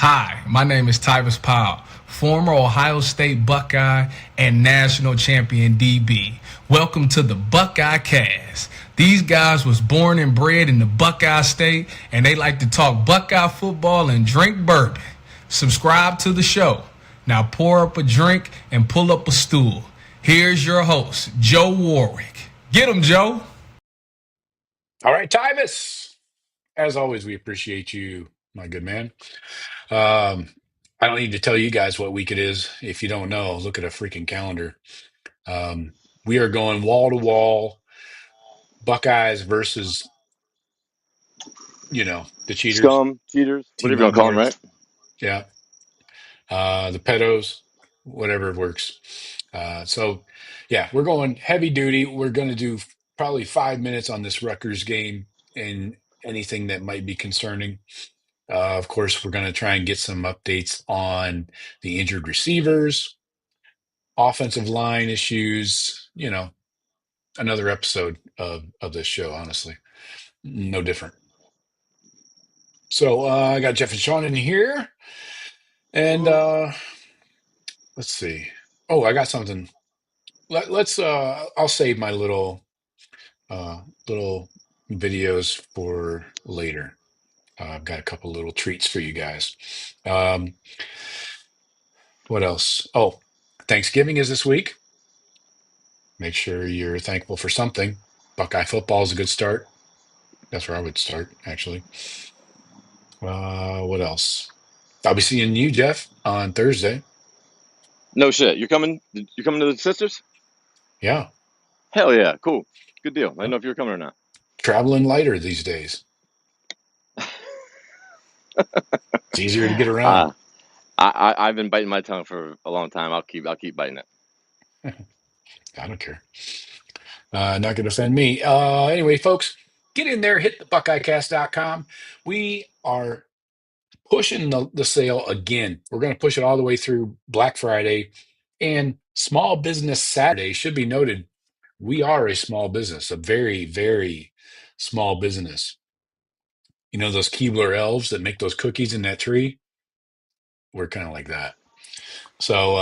Hi, my name is Tyvis Powell, former Ohio State Buckeye and national champion DB. Welcome to the Buckeye Cast. These guys was born and bred in the Buckeye State, and they like to talk Buckeye football and drink bourbon. Subscribe to the show. Now pour up a drink and pull up a stool. Here's your host, Joe Warwick. Get him, Joe. All right, Tyvis. As always, we appreciate you, my good man. Um, I don't need to tell you guys what week it is. If you don't know, look at a freaking calendar. Um, we are going wall to wall, Buckeyes versus, the cheaters, Scum, cheaters, Team whatever you want to call them, right? Longhorns. Yeah. The pedos, whatever works. So, we're going heavy duty. We're going to do probably 5 minutes on this Rutgers game and anything that might be concerning. Of course, we're going to try and get some updates on the injured receivers, offensive line issues, another episode of this show, honestly. No different. So I got Jeff and Sean in here. And let's see. Oh, I got something. Let's I'll save my little videos for later. I've got a couple little treats for you guys. Um, what else? Oh, Thanksgiving is this week. Make sure you're thankful for something. Buckeye football is a good start. That's where I would start, actually. What else? I'll be seeing you, Jeff, on Thursday. No shit. You're coming? You coming to the sisters? Yeah, Hell yeah, cool, good deal. I didn't yeah. know if you were coming or not. Traveling lighter these days. It's easier to get around. Uh, I've been biting my tongue for a long time. I'll keep biting it. I don't care. Not going to offend me. Anyway, folks, get in there, hit the BuckeyeCast.com. We are pushing the sale again. We're going to push it all the way through Black Friday and Small Business Saturday. Should be noted, we are a small business, a very, very small business. You know those Keebler elves that make those cookies in that tree? We're kind of like that. So,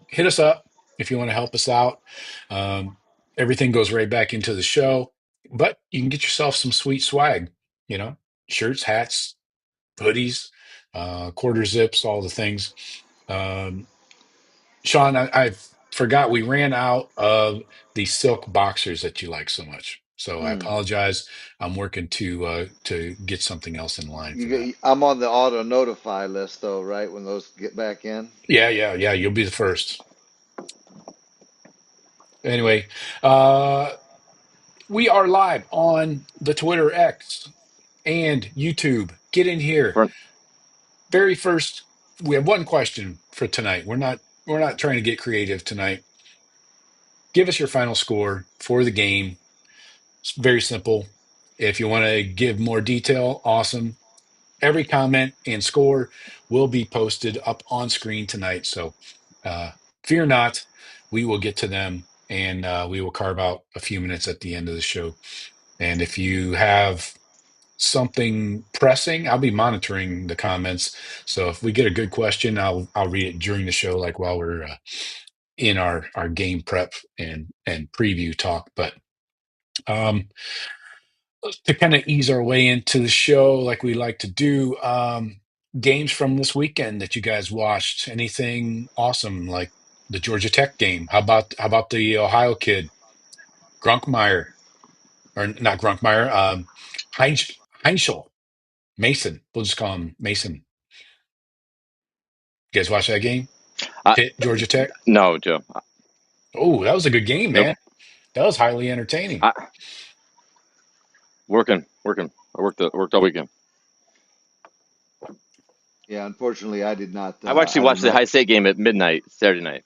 hit us up if you want to help us out. Um, Everything goes right back into the show, but you can get yourself some sweet swag, you know, shirts, hats, hoodies, quarter zips, all the things. Um, Sean, I forgot we ran out of the silk boxers that you like so much. So I Hmm. apologize. I'm working to get something else in line for that. I'm on the auto notify list though, right? When those get back in. Yeah. You'll be the first. Anyway, uh, we are live on the Twitter X and YouTube. Get in here. Front. Very first, we have one question for tonight. We're not trying to get creative tonight. Give us your final score for the game. It's very simple. If you want to give more detail, awesome. Every comment and score will be posted up on screen tonight. So uh, fear not, we will get to them and we will carve out a few minutes at the end of the show. And if you have something pressing, I'll be monitoring the comments. So if we get a good question, I'll read it during the show, like while we're in our game prep and preview talk. But um, to kind of ease our way into the show, like we like to do, games from this weekend that you guys watched. Anything awesome, like the Georgia Tech game? How about the Ohio kid, Grunkmeyer, or not Grunkmeyer, Heinschel, Mason. We'll just call him Mason. You guys watch that game? I, Pitt, Georgia Tech. no, Joe. Oh, that was a good game, Nope. man. That was highly entertaining. I working. I worked all weekend. Yeah, unfortunately, I did not. I've actually I did watched the not. High State game at midnight Saturday night.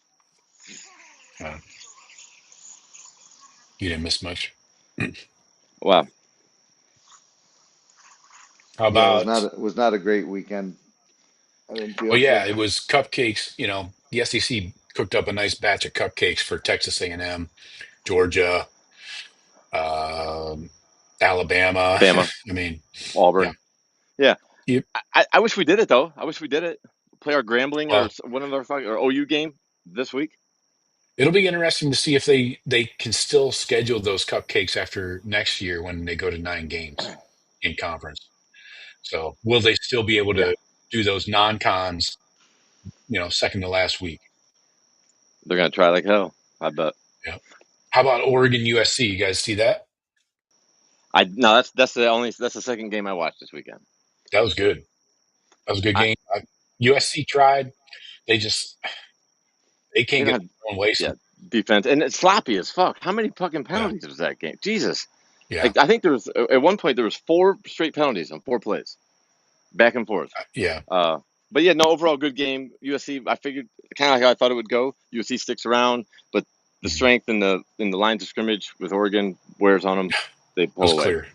Uh, you didn't miss much. Wow. How Yeah, about? it was not a great weekend. I didn't feel Well, yeah, so. it was cupcakes. The SEC cooked up a nice batch of cupcakes for Texas A&M, Georgia, um, Alabama. Bama, I mean, yeah, Auburn. Yeah. Yep. I wish we did it though. I wish we did it. Play our Grambling or Well, one of our OU game this week. it'll be interesting to see if they can still schedule those cupcakes after next year when they go to 9 games in conference. So will they still be able Yeah, to do those non-cons, second to last week? they're gonna try like hell. I bet. Yeah. How about Oregon USC? You guys see that? I no, that's the second game I watched this weekend. That was good. That was a good I game. USC tried. They just they they can't don't get have their own way. yeah defense and it's sloppy as fuck. How many fucking Yeah. penalties was that game? Jesus. Yeah. Like I think there was at one point there was 4 straight penalties on 4 plays, back and forth. Yeah. Uh, but yeah, no, overall good game. USC, I figured kind of like how I thought it would go. USC sticks around, but the Mhm. strength in the lines of scrimmage with Oregon wears on them. They That was pull away. clear.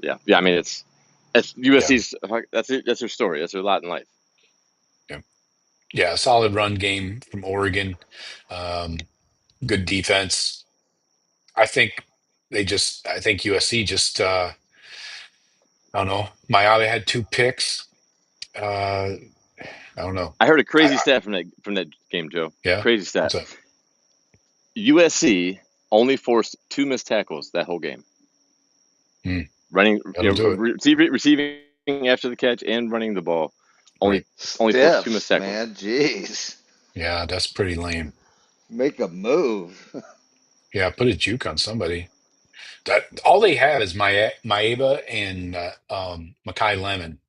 Yeah, yeah. I mean, it's Yeah. USC's. That's it. That's their story. That's their lot in life. Yeah. Yeah. A solid run game from Oregon. Um, Good defense. I think USC just, I don't know. Miami had 2 picks. I don't know. I heard a I, crazy I stat from that game, Joe. yeah. Crazy What's stat. up? USC only forced 2 missed tackles that whole game. Hmm. Running, That'll do it. receiving after the catch and running the ball. Right. Only forced 2 missed Stiffs, tackles. man. Jeez. Yeah. That's pretty lame. Make a move. Yeah. Put a juke on somebody. That all they have is Maeva and Makai Lemon.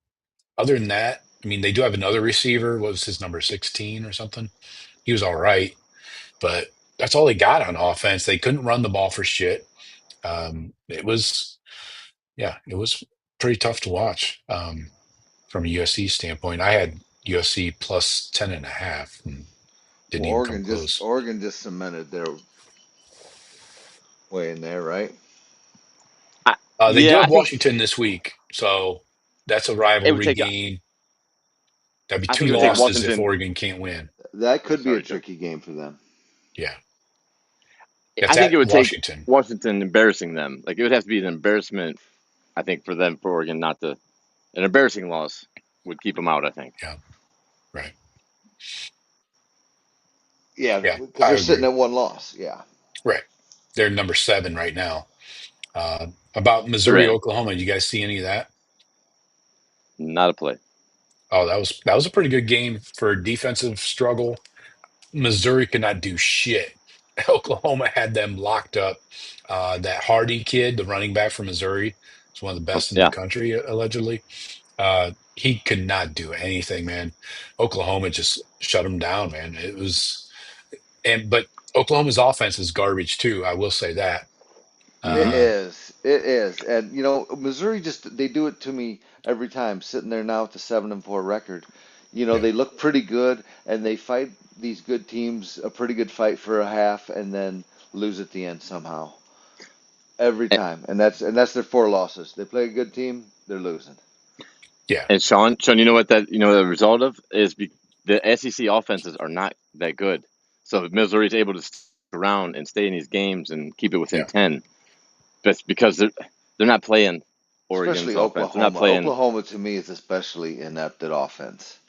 Other than that, I mean, they do have another receiver. What was his number, 16 or something? He was all right, but that's all they got on offense. They couldn't run the ball for shit. It was, yeah, it was pretty tough to watch from a USC standpoint. I had USC plus 10.5 and Well, didn't even come close. Oregon just cemented their way in there, right? They do Yeah, I have think Washington this week, so that's a it would rivalry take. game. That'd be I two think it would take Yeah, losses if Washington. Oregon can't win. that Oh, could be a sorry, Joe. tricky game for them. Yeah. I That's think it at would take Washington. Washington embarrassing them. Like it would have to be an embarrassment. I think for them for Oregon not to an embarrassing loss would keep them out. I think. Yeah. Right. Yeah, Yeah. because I they're sitting agree. at one loss. Yeah. Right. They're number 7 right now. About They're Missouri, in. Oklahoma. You guys see any of that? Not a play. Oh, that was a pretty good game for a defensive struggle. Missouri could not do shit. Oklahoma had them locked up. That Hardy kid, the running back from Missouri, is one of the best in the Yeah, country, allegedly. He could not do anything, man. Oklahoma just shut him down, man. But Oklahoma's offense is garbage too. I will say that. It hmm Uh, is. It is. And Missouri just they do it to me every time, sitting there now with the 7-4 record. yeah, They look pretty good and they fight these good teams a pretty good fight for a half and then lose at the end somehow. Every and, time. And that's their 4 losses. They play a good team, they're losing. yeah, and Sean, you know what the result of is the SEC offenses are not that good. So if Missouri's able to stick around and stay in these games and keep it within yeah, 10. That's because they're not playing Oregon's Especially offense. They're not Oklahoma. playing. Oklahoma to me is especially inept at offense.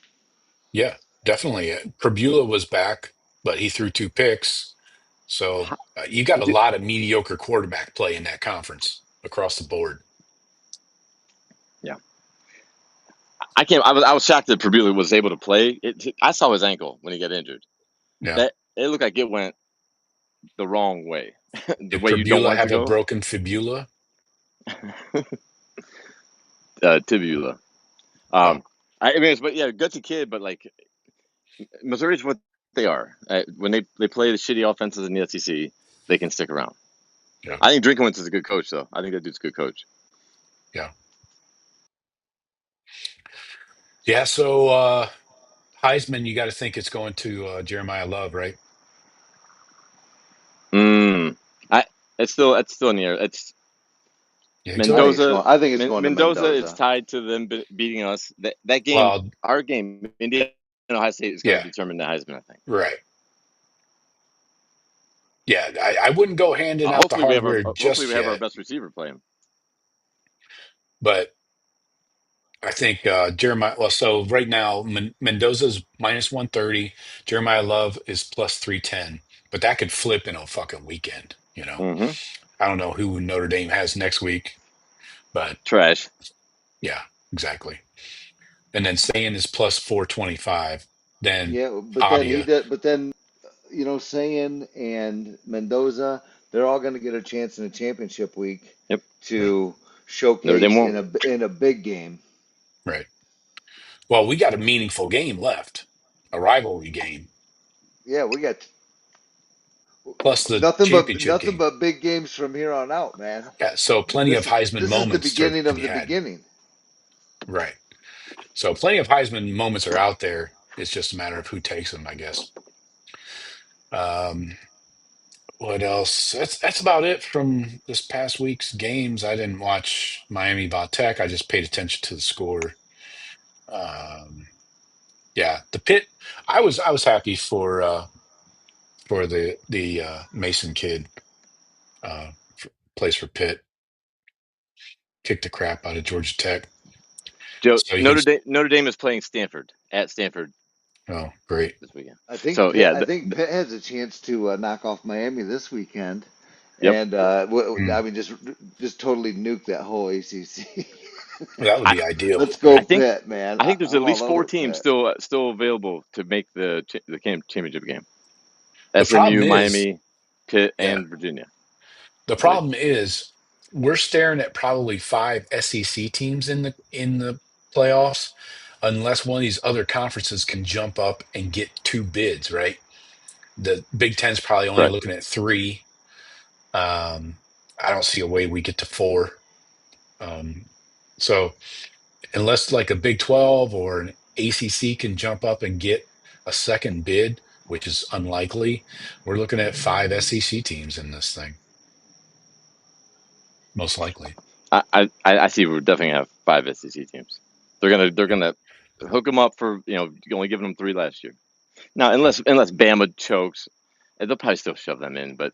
yeah. Definitely. Prabula was back, but he threw 2 picks. So you got a lot of mediocre quarterback play in that conference across the board. Yeah, I can't. I was shocked that Purbuly was able to play. I saw his ankle when he got injured. Yeah. That it looked like it went the wrong way, the Did way you don't Prabula want it to have a go. broken fibula? Tibula. Oh, I mean, but yeah, gutsy kid, but like Missouri's what they are. When they play the shitty offenses in the SEC, they can stick around. yeah, I think Drinkowitz is a good coach, though. I think that dude's a good coach. yeah. Yeah. So Heisman, you got to think it's going to Jeremiah Love, right? Mm. I it's still in the air. It's You think I so? think it's Mendoza. going I think it's going to Mendoza is Mendoza. tied to them beating us. That game, Well, our game, Indiana and Ohio State is going to yeah, determine the Heisman. I think. right. Yeah, I wouldn't go handing out the hardware Hopefully just we have our yet, best receiver playing. but I think Jeremiah. Well, so right now Mendoza's minus 130. Jeremiah Love is plus 310, but that could flip in a fucking weekend. Mm-hmm. I don't know who Notre Dame has next week, but Trash. yeah, exactly. And then Sayin is plus 425. Then Yeah, but then he Pavia. did. But then Sayin and Mendoza, they're all going to get a chance in a championship week Yep. Right. to Notre Dame showcase won't. in a big game. Right. Well, we got a meaningful game left, a rivalry game, Yeah, we got plus the nothing but championship nothing game. but big games from here on out, man. Yeah. So plenty of This Heisman this is the moments beginning to be of the had. beginning. Right. So plenty of Heisman moments are out there. It's just a matter of who takes them, I guess. Um, what else? That's about it from this past week's games. I didn't watch Miami Tech. I just paid attention to the score. Um, yeah, the Pitt. I was happy for the Mason kid. Plays for Pitt. Kicked the crap out of Georgia Tech. Joe, So you can. Notre Dame is playing Stanford at Stanford Oh, great. this weekend. I think So Pitt, yeah, I think Pitt has a chance to knock off Miami this weekend, yep. and Mm. I mean just totally nuke that whole ACC. That would I be ideal, Let's go I right? think Pitt, man. I think there's at I'm least all four over teams Pitt. still available to make the championship game. The problem SMU, is, Miami, Pitt, yeah, and Virginia. the So problem is we're staring at probably five SEC teams in the playoffs, unless one of these other conferences can jump up and get two bids, right? The Big Ten's probably only correct. looking at three. Um, I don't see a way we get to four. Um, so unless like a Big 12 or an ACC can jump up and get a second bid, which is unlikely, we're looking at five SEC teams in this thing, most likely. I see. We're definitely gonna have five SEC teams. They're gonna hook them up for only giving them three last year. Now Yeah. unless Bama chokes, they'll probably still shove them in, but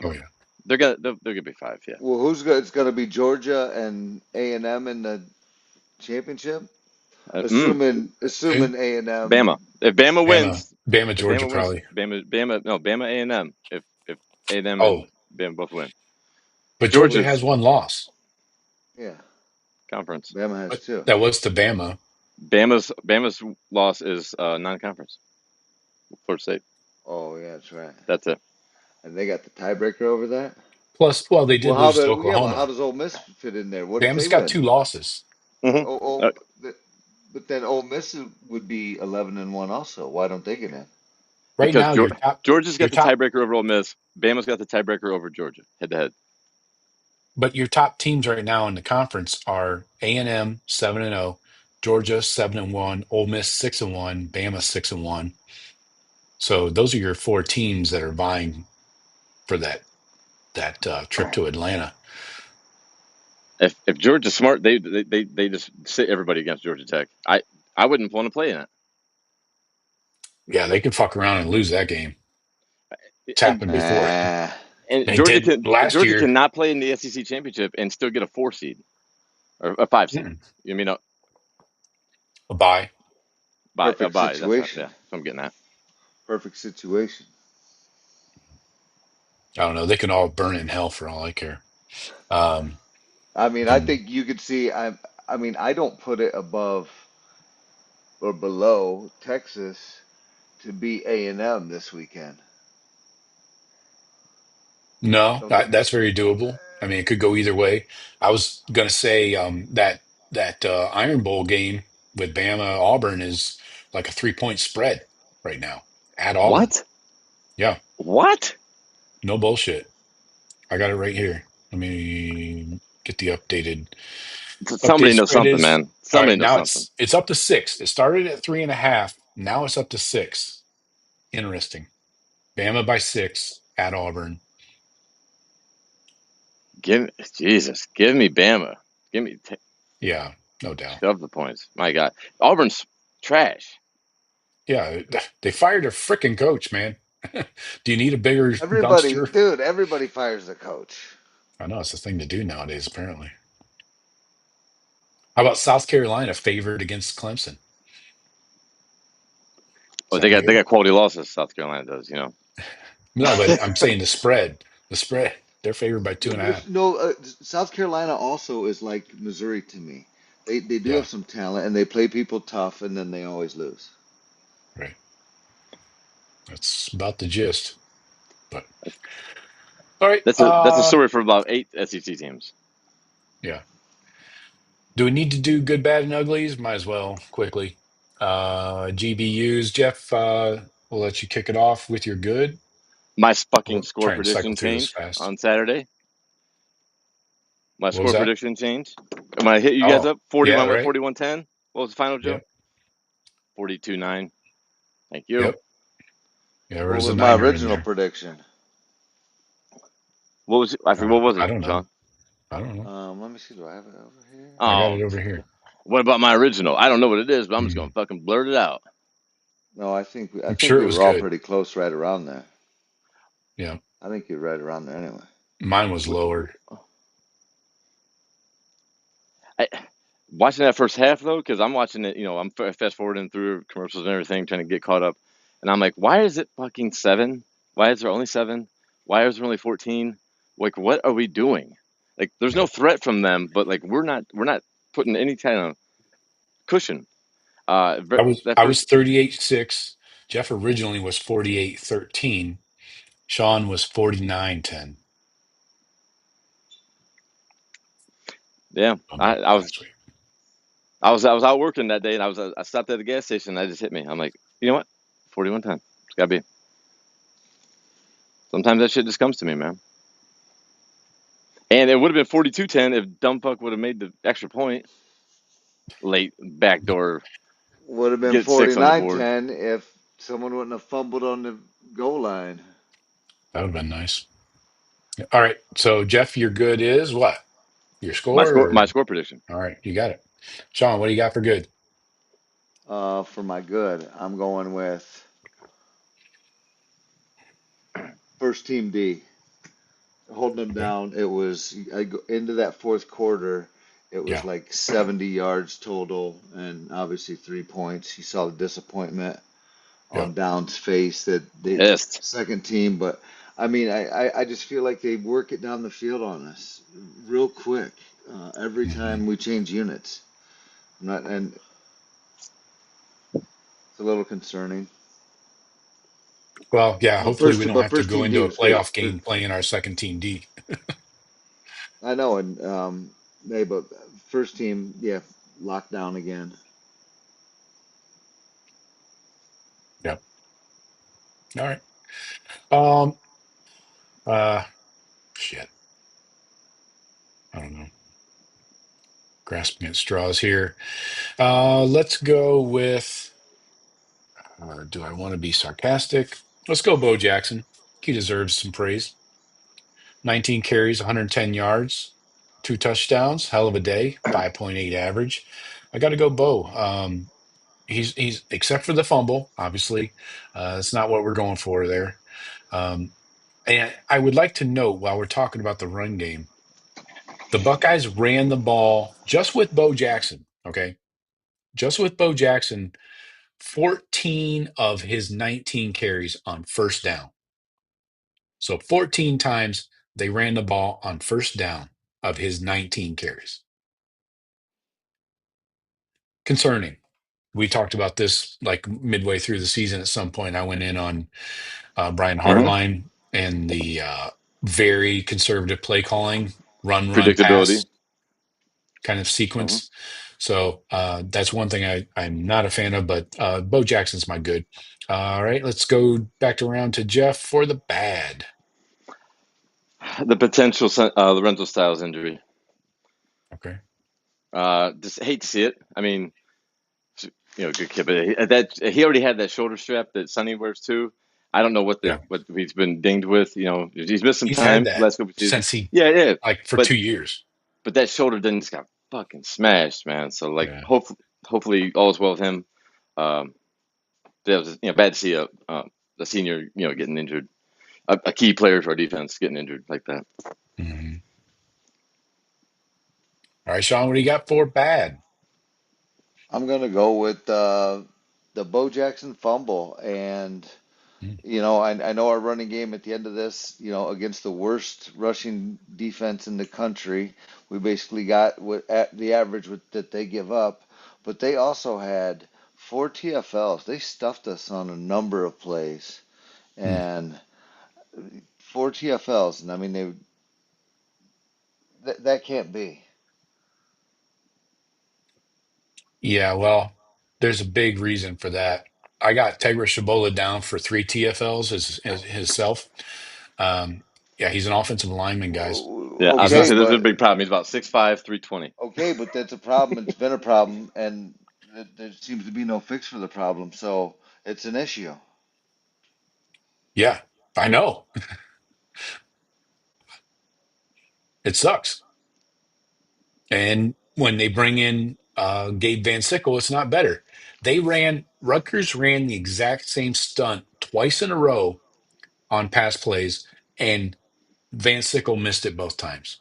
Oh um, yeah. they're gonna be five. Yeah. Well, who's good? It's going to be Georgia and A&M in the championship. Uh, mm, Who? Assuming A&M. Bama. If Bama Bama, wins, Bama, if Georgia, Bama wins, probably. Bama A and M. If A and M Oh, and Bama both win, but Georgia Georgia's has one loss. Yeah, conference. Bama has But two. that was to Bama. Bama's loss is non-conference. Florida State. Oh yeah, that's right. That's it. And they got the tiebreaker over that. Plus, well, they Well, did lose to but how Oklahoma. does Ole Miss fit in there? What if Bama's they got win? two losses. hmm Oh, Uh, but then Ole Miss would be 11-1 also. Why don't they get in? Right because now, Georgia's your got the top, tiebreaker over Ole Miss. Bama's got the tiebreaker over Georgia, head to head. but your top teams right now in the conference are A&M 7-0, Georgia 7-1, Ole Miss 6-1, Bama 6-1. So those are your four teams that are vying for that trip to Atlanta. If Georgia's smart, they just sit everybody against Georgia Tech. I wouldn't want to play in Yeah, they could fuck around and lose that game. it. It's happened before. Ah, And They did last Georgia year. cannot play in the SEC championship and still get a 4 seed or a 5 seed. Mm, You mean a bye. a perfect bye? That's what, situation. yeah. That's what I'm getting at. Perfect situation. I don't know. They can all burn in hell for all I care. Um, I mean, I mm, think you could see. I mean, I don't put it above or below Texas to beat A&M this weekend. no, Don't you? that's very doable. I mean, it could go either way. I was gonna say that Iron Bowl game with Bama Auburn is like a 3-point spread right now at Auburn. What? Yeah, What? no bullshit. I got it right here. Let me get the updated Somebody knows spread something, is man. all Somebody right. knows Now something. it's up to 6. It started at 3.5. Now it's up to 6. Interesting. Bama by 6 at Auburn. Give me Bama. Give me Yeah, no doubt. shove the points. My God, Auburn's trash. Yeah, they fired a freaking coach, man. Do you need a bigger Everybody, dumpster? dude, everybody fires the coach. I know it's the thing to do nowadays, apparently. How about South Carolina favored against Clemson? But they Sound got good? quality losses. South Carolina does, No, but I'm saying the spread. The spread. They're favored by 2.5. No, South Carolina also is like Missouri to me. They do Yeah, have some talent and they play people tough and then they always lose. right. That's about the gist. But all right. That's a story for about 8 SEC teams. Yeah. Do we need to do good, bad, and uglies? Might as well quickly. GBUs. Jeff, we'll let you kick it off with your good. My fucking We'll score try and cycle prediction through this changed fast. on Saturday. My What was score that? prediction changed. When I hit you guys Oh, up, 40 yeah, when I went right. 41-10. What was the final, Joe? Yep. 42-9. Thank you. Yep. Yeah, What there's a was my niner in original there. prediction? What was it? I forget, what was I it, don't know. Sean? I don't know. Let me see. Do I have it over here? I got Oh, it over here. what about my original? I don't know what it is, but I'm just Mhm. gonna fucking blurt it out. No, I I'm think sure it we was were all good. pretty close right around there. Yeah. I think you're right around there anyway. Mine was lower. I, watching that first half though, because I'm watching it, I'm fast forwarding through commercials and everything, trying to get caught up, and I'm like, why is it fucking 7? Why is there only 7? Why is there only 14? Like, what are we doing? Like, there's no Yeah. threat from them, but like, we're not putting any kind of cushion. That I first, was 38-6. Jeff originally was 48-13. Sean was 49-10. yeah, I was Last week. I was out working that day, and I stopped at the gas station, and that just hit me. I'm like, you know what, 41-10. It's gotta be. Sometimes that shit just comes to me, man. And it would have been 42-10 if Dumbfuck would have made the extra point late backdoor, Would have been get 6 on the board. 49-10 if someone wouldn't have fumbled on the goal line. That would have been nice. All right. So, Jeff, your good is what? Your My score? score, Or... my score prediction. All right. You got it. Sean, what do you got for good? For my good, I'm going with first team D. Holding them Okay. down. It was into that fourth quarter. It was Yeah. like 70 yards total, and obviously 3 points. You saw the disappointment Yeah. on Down's face that the Pissed. second team, but I mean, I just feel like they work it down the field on us real quick every Hmm. time we change units. Not, and it's a little concerning. Well, yeah. But Hopefully, we don't have to first go team D into a was good. playoff game playing our second team D. I know, and but first team, yeah, locked down again. Yeah. All right. Um. Uh. Shit. I don't know. Grasping at straws here. Let's go with. Do I want to be sarcastic? Let's go, Bo Jackson. He deserves some praise. 19 carries, 110 yards, 2 touchdowns. Hell of a day. 5.8 average. I got to go, Bo. He's except for the fumble, obviously. That's not what we're going for there. Um, and I would like to note while we're talking about the run game, the Buckeyes ran the ball just with Bo Jackson. Okay, just with Bo Jackson, 14 of his 19 carries on first down. So 14 times they ran the ball on first down of his 19 carries. Concerning. We talked about this like midway through the season at some point. I went in on Brian Hmm. Hartline and the very conservative play calling, run, Predictability. pass kind of Hmm. sequence. So that's one thing I'm not a fan of, but Bo Jackson's my good. All right, let's go back around to Jeff for the bad. The potential Lorenzo Styles injury. Okay. Just hate to see it. I mean, good kid, but he already had that shoulder strap that Sonny wears too. I don't know what Yeah. he's been dinged with. He's missed some He's had time that last couple of seasons. since he, Yeah, yeah, like, for but 2 years. that shoulder then just got fucking smashed, man. So like, Yeah. hopefully all is well with him. Um, that was bad to see a senior getting injured, a key player for our defense getting injured like that. Mhm. All right, Sean, what do you got for bad? I'm gonna go with the Bo Jackson fumble, and Hmm. I know our running game at the end of this, against the worst rushing defense in the country, we basically got at the average that they give up, but they also had 4 TFLs. They stuffed us on a number of plays, Hmm. and 4 TFLs, and I mean that can't be. Yeah, well, there's a big reason for that. I got Tegra Shabola down for 3 TFLs as himself. Um, yeah, he's an offensive lineman, guys. Yeah, I was gonna Okay, He's say there's a but big problem. He's about 6'5", 320. okay, but that's a problem. It's been a problem, and there seems to be no fix for the problem, so it's an issue. yeah, I know. It sucks. And when they bring in Gabe Van Sickle, it's not better. Rutgers ran the exact same stunt twice in a row on pass plays, and Van Sickle missed it both times.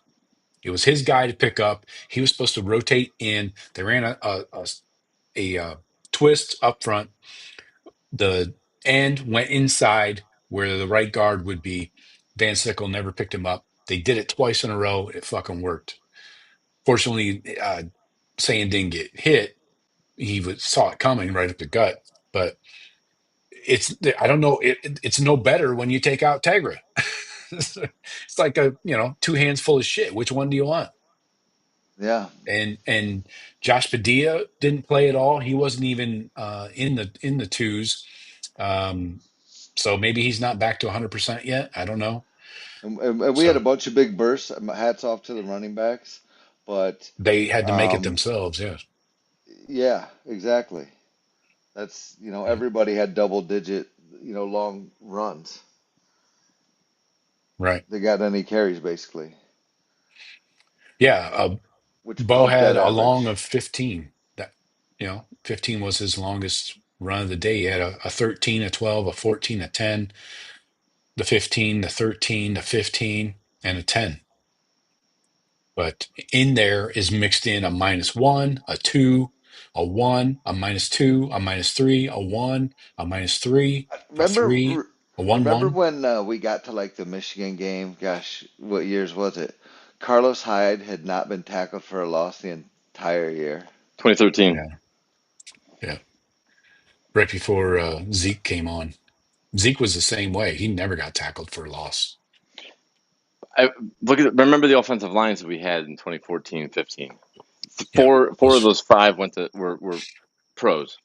It was his guy to pick up. He was supposed to rotate in. They ran a twist up front. The end went inside where the right guard would be. Van Sickle never picked him up. They did it twice in a row. It fucking worked. Fortunately, Sayin didn't get hit. Saw it coming right up the gut. But I don't know. It's no better when you take out Tegra. It's like two hands full of shit. Which one do you want? Yeah, And Josh Padilla didn't play at all. He wasn't even in the twos. Um, so maybe he's not back to 100% yet. I don't know. and we had a So bunch of big bursts. Hats off to the running backs, but they had to make it um, themselves. Yes. yeah, exactly. That's everybody had double digit long runs. Right. They got any carries basically, Yeah. which Bo bumped had that a long average. of 15. 15 was his longest run of the day. He had a 13, a 12, a 14, a 10, the 15, the 13, the 15, and a 10. But in there is mixed in a -1, a 2, a 1, a -2, a -3, a 1, a -3, a Remember, 3, a 1 remember 1. when we got to like the Michigan game? Gosh, what years was it? Carlos Hyde had not been tackled for a loss the entire year. 2013. Yeah. Yeah. Right before Zeke came on. Zeke was the same way. He never got tackled for a loss. I remember the offensive lines that we had in 2014, 15. Yeah. Four of Those those five were pros.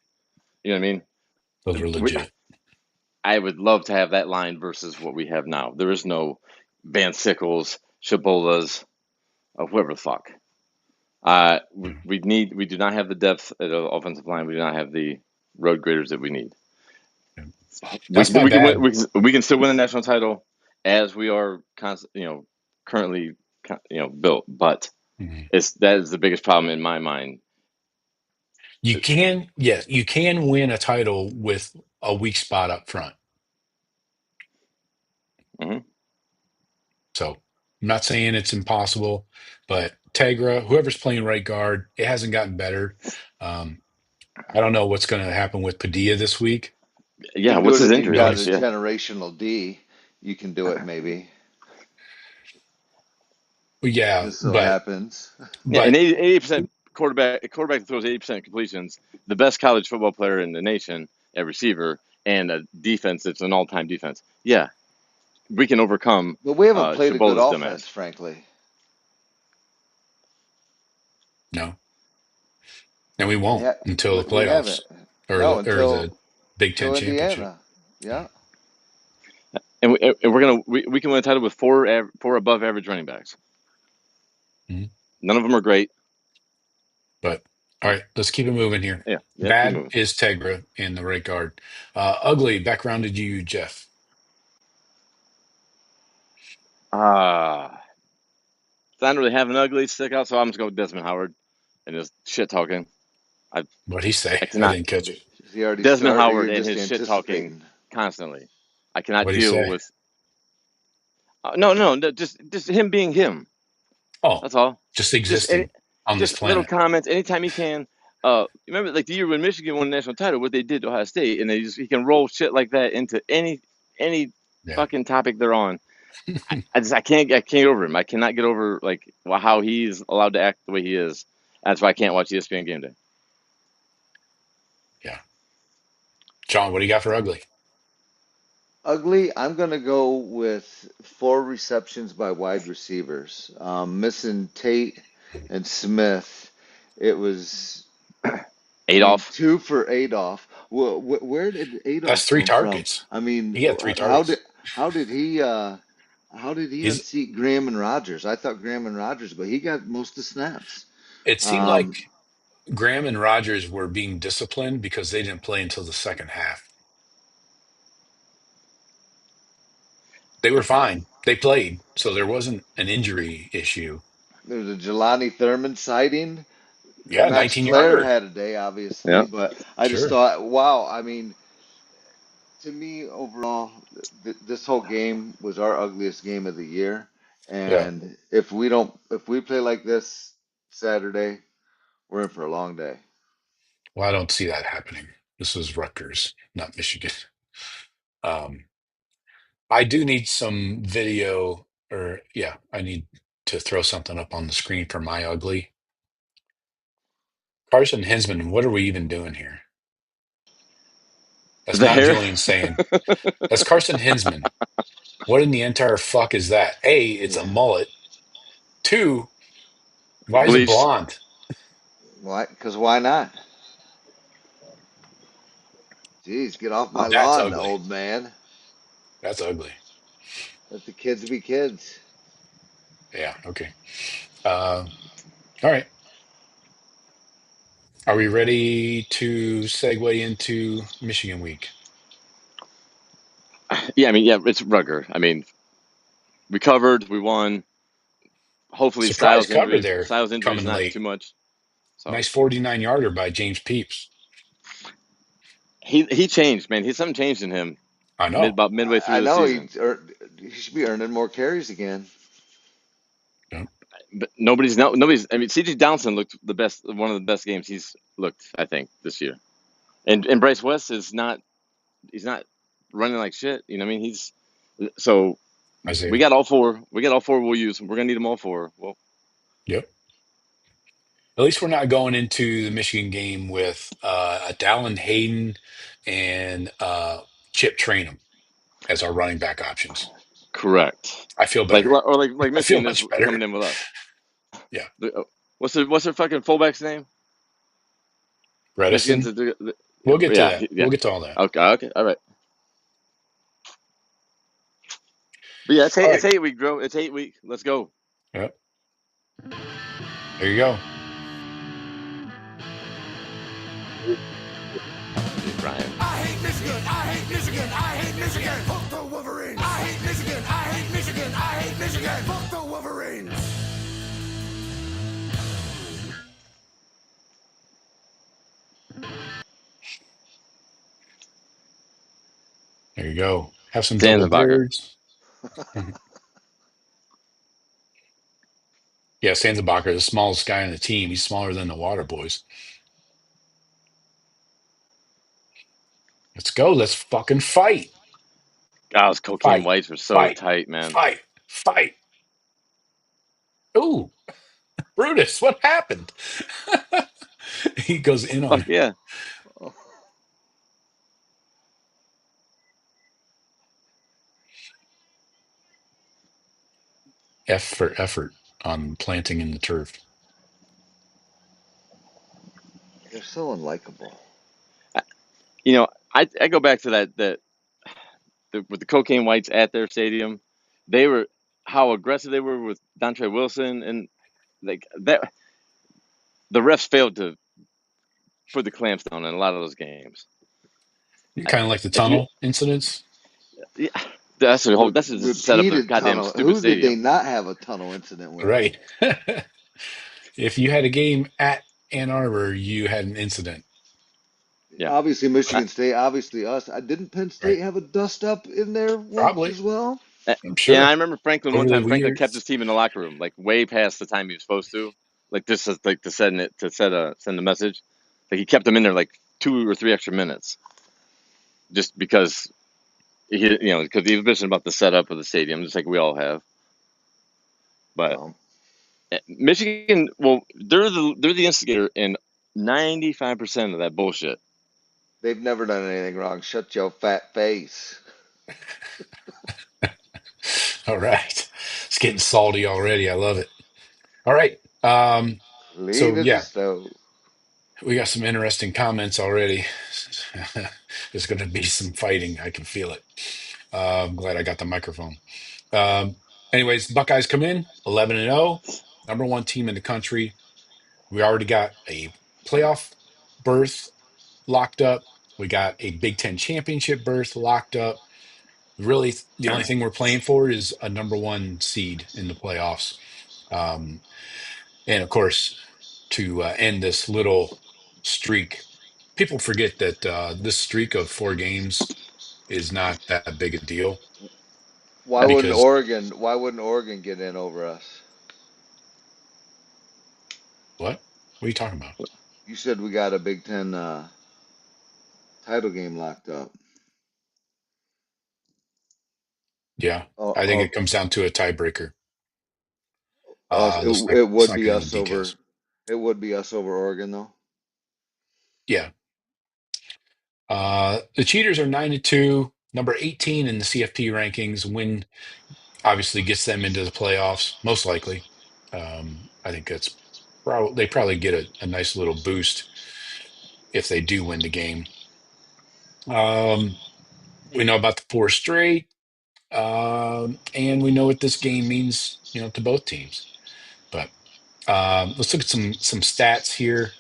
You know what I mean? those were legit. I would love to have that line versus what we have now. There is no Van Sickles, Shabolas, whoever the fuck. Yeah. We do not have the depth at the offensive line. We do not have the road graders that we need. Yeah. We That's my we can win, bad. we can still win a national title as we are currently built, but Mhm. that is the biggest problem in my mind. Yes, you can win a title with a weak spot up front. Hmm. So I'm not saying it's impossible, but Tegra, whoever's playing right guard, it hasn't gotten better. Um, I don't know what's going to happen with Padilla this week. Yeah, Do what's it his if you've injury got list? a Yeah, generational D. You can do it maybe. Yeah, Just so but happens. yeah, and but 80% quarterback that throws 80% completions, the best college football player in the nation at receiver, and a defense that's an all-time defense. Yeah, we can overcome But we haven't played a good Shabola's offense, dumbass. frankly. no, and we We won't ha until the we haven't. playoffs or No, the Big Ten until championship. Indiana. Yeah. And we can win a title with four above average running backs. Mhm. None of them are great. But all right, let's keep it moving here. Yeah, keep Bad moving. is Tegra in the right guard. Ugly backgrounded you, Jeff. Ah, I don't really have an ugly stick out, so I'm just going with Desmond Howard and his shit talking. I What'd he say? I I cannot didn't catch it. Does he already Desmond start, or you're Howard and just his shit talking anticipating? constantly. I cannot What'd he deal say? with. No, just him being him. Oh, That's all. just Just any, existing. on this just little planet. comments anytime he can. Remember, like the year when Michigan won the national title, what they did to Ohio State, and he can roll shit like that into any Yeah. fucking topic they're on. I can't get over him. I cannot get over like how he's allowed to act the way he is. That's why I can't watch ESPN Game Day. Yeah. John, what do you got for ugly? Ugly, I'm going to go with 4 receptions by wide receivers. Missing Tate and Smith. It was, I mean, Adolf, 2 for Adolf. Where did That's Adolf 3 come from? targets. I mean, He had 3 how did targets. how did he how did he He's. unseat Graham and Rogers? I thought Graham and Rogers, but he got most of the snaps. It seemed Um, like Graham and Rogers were being disciplined because they didn't play until the second half. They were fine. They played, so there wasn't an injury issue. there was a Jelani Thurman sighting. Yeah, Max 19 Player yarder. had a day, obviously, yeah, but I just Sure. thought, wow. I mean, to me, overall, this whole game was our ugliest game of the year. Yeah. And if we play like this Saturday, we're in for a long day. Well, I don't see that happening. This was Rutgers, not Michigan. Um, I do need some video, or yeah, I need to throw something up on the screen for my ugly. Carson Hinsman, what are we even doing here? That's the not hair, Julian saying. That's Carson Hinsman. What in the entire fuck is that? A, it's a Yeah. mullet. 2, why is it bleached. blonde? Why? Because why not? Jeez, get off my That's lawn, ugly. old man. That's ugly. Let the kids be kids. Yeah, okay. All right. Are we ready to segue into Michigan week? Yeah, I mean, yeah, it's Rugger. I mean, we covered, we won. Hopefully, Surprise cover there Styles' injury is coming not late. too much. So Nice 49 yarder by James Peeps. he changed, man. Something changed in him I know. midway through I the know season. he should be earning more carries again. Yeah. But nobody's. I mean, CJ Downson looked the best, one of the best games he's looked, I think, this year. And Bryce West is not. He's not running like shit. You know what I mean? So we Isaiah. got all four. We got all four. We'll use. We're gonna need them all four. Well, Yep. At least we're not going into the Michigan game with a Dallin Hayden and Chip Trainum as our running back options. correct. I feel Like better. I feel Michigan is much better. coming in with us. Yeah. What's their fucking fullback's name? Michigan's Redison. We'll get to yeah, that. yeah. We'll get to all that. Okay, all right. But yeah, All it's right. 8 week, bro. It's 8 week. Let's go. Yep. There you go. Ryan. I hate Michigan. I hate Michigan. I hate Michigan. Fuck the Wolverines. I hate Michigan. I hate Michigan. I hate Michigan. Fuck the Wolverines. There you go. Have some double Zanzibar. birds. Yeah, Sanzabacher, the smallest guy on the team. He's smaller than the Water Boys. Let's go. Let's fucking fight. God, those cocaine Fight. whites were so Fight. tight, man. Fight. Fight. Ooh, Brutus, what happened? He goes in on Fuck it. yeah. F for effort on planting in the turf. They're so unlikable. You know, I go back to with the cocaine whites at their stadium. They were how aggressive they were with Dontre Wilson and like that. The refs failed to put the clamps down in a lot of those games. Kind of like the If you, tunnel incidents, yeah, that's a setup of a Repeated goddamn tunnel. stupid Who did they stadium. not have a tunnel incident with? right? If you had a game at Ann Arbor, you had an incident, Yeah, Obviously, I, Michigan State. Obviously, us. Didn't Penn right? State have a dust up in there once Probably, as well? I I'm yeah, I sure. remember Franklin one Over the time. Franklin weird, kept his team in the locker room like way past the time he was supposed to. like this is like to send the message. Like he kept them in there like 2 or 3 extra minutes, just because because he was bitching about the setup of the stadium, just like we all have. But Well, Michigan, well, they're the instigator in 95% of that bullshit. they've never done anything wrong. Shut your fat face. All right. It's getting salty already. I love it. All right. Clean So as a yeah, stove. we got some interesting comments already. There's going to be some fighting. I can feel it. I'm glad I got the microphone. Um, anyways, Buckeyes come in 11-0, number one team in the country. We already got a playoff berth locked up. We got a Big Ten championship berth locked up. Really, the only thing we're playing for is a number one seed in the playoffs. Um, and of course, to end this little streak, people forget that this streak of 4 games is not that big a deal Why wouldn't because Oregon? Why wouldn't Oregon get in over us? what? What are you talking about? You said we got a Big Ten title game locked up. Yeah, Oh, I think oh, it comes down to a tiebreaker. us. Let's It would not be get into us over. details. It would be us over Oregon, though. Yeah. The Cheaters are 9-2, number 18 in the CFP rankings. Win obviously gets them into the playoffs, most likely. I think that's probably they probably get a nice little boost if they do win the game. Um, we know about the 4 straight, and we know what this game means, to both teams. But let's look at some stats here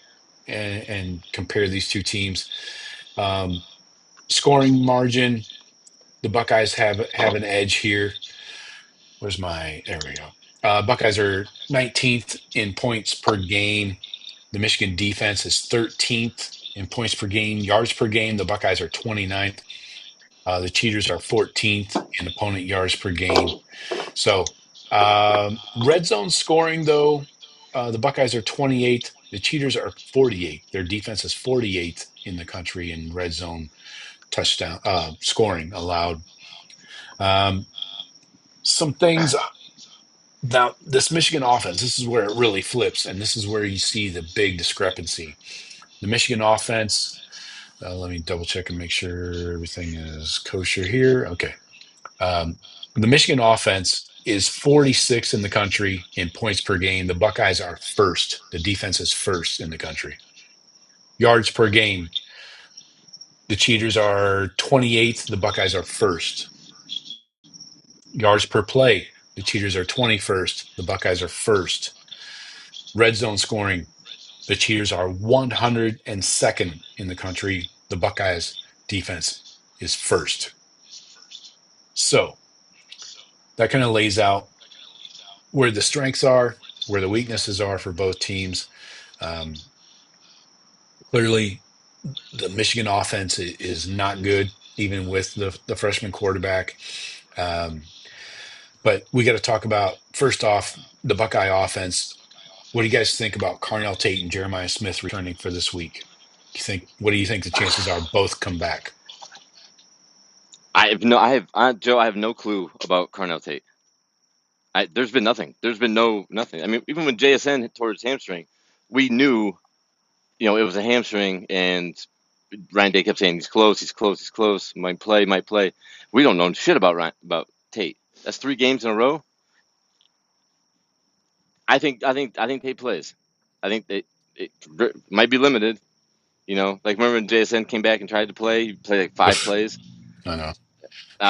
and compare these two teams. Um, Scoring margin, the Buckeyes have an edge here. There we go. Buckeyes are 19th in points per game. The Michigan defense is 13th in points per game. Yards per game, the Buckeyes are 29th. The Cheaters are 14th in opponent yards per game. So, red zone scoring, though, the Buckeyes are 28th. The Cheaters are 48th. Their defense is 48th in the country in red zone touchdown scoring allowed. Um, some things now, this Michigan offense, this is where it really flips, and this is where you see the big discrepancy. The Michigan offense, let me double check and make sure everything is kosher here. Okay. Um, the Michigan offense is 46th in the country in points per game. The Buckeyes are first. The defense is first in the country. Yards per game, the Cheaters are 28th. The Buckeyes are first. Yards per play, the Cheaters are 21st. The Buckeyes are first. Red zone scoring, the Cheaters are 102nd in the country. The Buckeyes defense is first. So that kind of lays out where the strengths are, where the weaknesses are for both teams. Um, Clearly, the Michigan offense is not good, even with the freshman quarterback. Um, but we got to talk about, first off, the Buckeye offense. What do you guys think about Carnell Tate and Jeremiah Smith returning for this week? What do you think the chances are both come back? Joe, I have no clue about Carnell Tate. There's been nothing. There's been nothing. I mean, even when JSN tore his hamstring, we knew, it was a hamstring, and Ryan Day kept saying he's close, he's close, he's close, might play, might play. We don't know shit about Tate. That's 3 games in a row. I think Tate plays. I think it might be limited. Like remember when JSN came back and tried to play, he played like 5 plays. I know.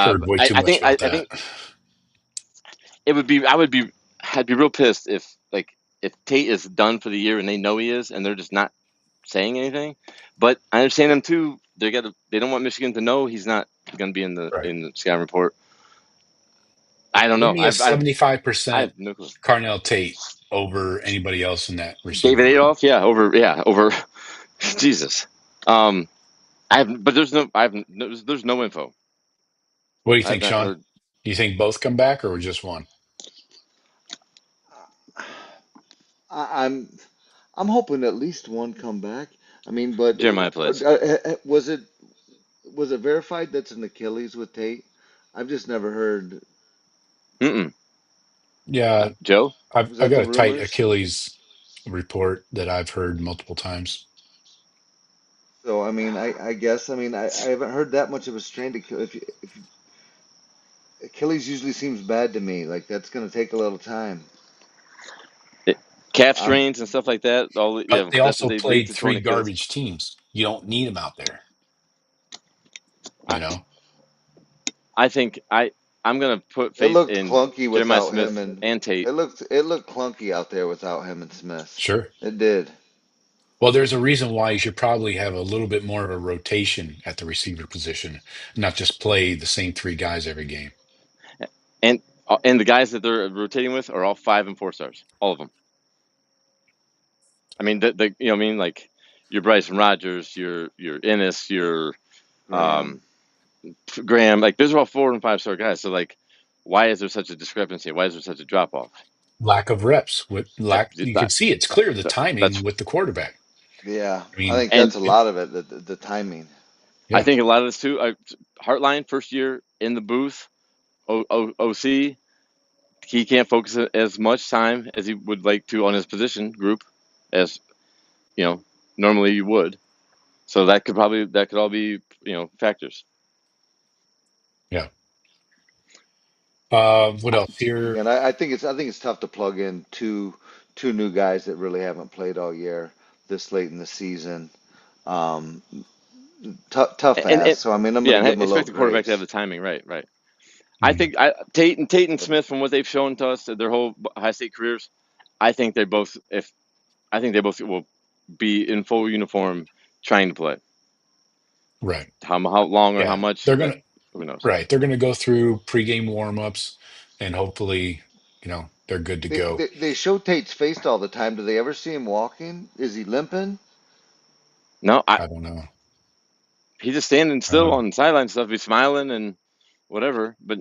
Heard But way I, too I much think about I that. think it would be I'd be real pissed if Tate is done for the year and they know he is and they're just not saying anything. But I understand them too. They don't want Michigan to know he's not going to be in the Right. in the scouting report. I don't Give know. me a I 75% have no clue. Carnell Tate over anybody else in that receiving David room. Adolph, over Jesus. But there's no info. What do you I've think, not Sean? heard. Do you think both come back or just one? I'm hoping at least one come back. I mean, but Jeremiah plays. was it verified that's an Achilles with Tate? I've just never heard. Mm-mm. Yeah, Joe? I've Was I that got the a tight rumors? Achilles report that I've heard multiple times. So I mean, I guess I haven't heard that much of a strain to kill. If Achilles usually seems bad to me, like that's gonna take a little time. It, calf I'm strains and stuff like that. All But yeah, they that's what also they lead played to torn three Achilles. garbage teams. You don't need them out there, you I, know? I think I'm gonna put It faith looked in clunky Jeremiah without him, Smith and and Tate. it looked clunky out there without him and Smith. Sure. It did. Well, there's a reason why you should probably have a little bit more of a rotation at the receiver position, not just play the same three guys every game. And the guys that they're rotating with are all 5 and 4 stars, all of them. I mean, the you know what I mean, like your Bryson Rogers, your Ennis, your Graham. um, Graham, like those are all 4 and 5 star guys. So like, why is there such a discrepancy? Why is there such a drop off? Lack of reps. With lack, you can That, see it's clear the that's timing with the quarterback. Yeah, I I mean, think and that's a lot of it. The timing. I yeah, think a lot of this too. Heartline first year in the booth, OC, he can't focus as much time as he would like to on his position group as you know normally you would. So that could all be factors. yeah. What else here? Again, I think it's tough to plug in two new guys that really haven't played all year this late in the season. Um, tough And ass. So I mean, I'm yeah, gonna give and him a little expect the quarterback to have grace. the timing right, right. I Mhm. think Tate and Smith, from what they've shown to us their whole high state careers, I think they both if I think they both will be in full uniform trying to play. Right. How long or how Yeah. much They're that gonna who knows. right. They're gonna go through pregame warmups, and hopefully, they're good to They, go. they they show Tate's face all the time. Do they ever see him walking? Is he limping? No, I don't know. he's just standing I don't still know. on sideline stuff. He's smiling and whatever, but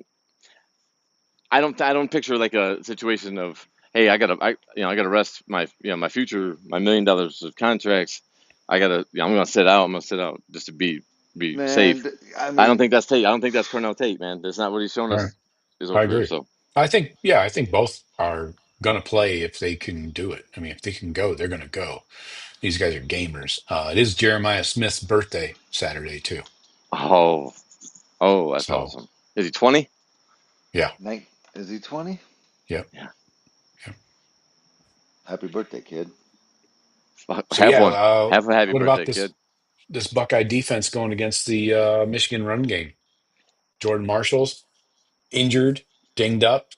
I don't picture like a situation of hey I gotta rest my future $1 million of contracts. I'm gonna sit out. I'm gonna sit out just to be Man, safe. I I don't mean, think that's Tate. I don't think that's Cornell Tate, man. That's not what he's shown All right. us his whole I career. agree. So I think both are gonna play if they can do it. I mean, if they can go, they're gonna go. These guys are gamers. It is Jeremiah Smith's birthday Saturday too. oh that's So awesome. Is he 20? yeah, is he 20? yep, Yeah, yep. Happy birthday, kid. So have yeah, one. Have a happy what about birthday, this kid. this Buckeye defense going against the Michigan run game? Jordan Marshall's injured, dinged up,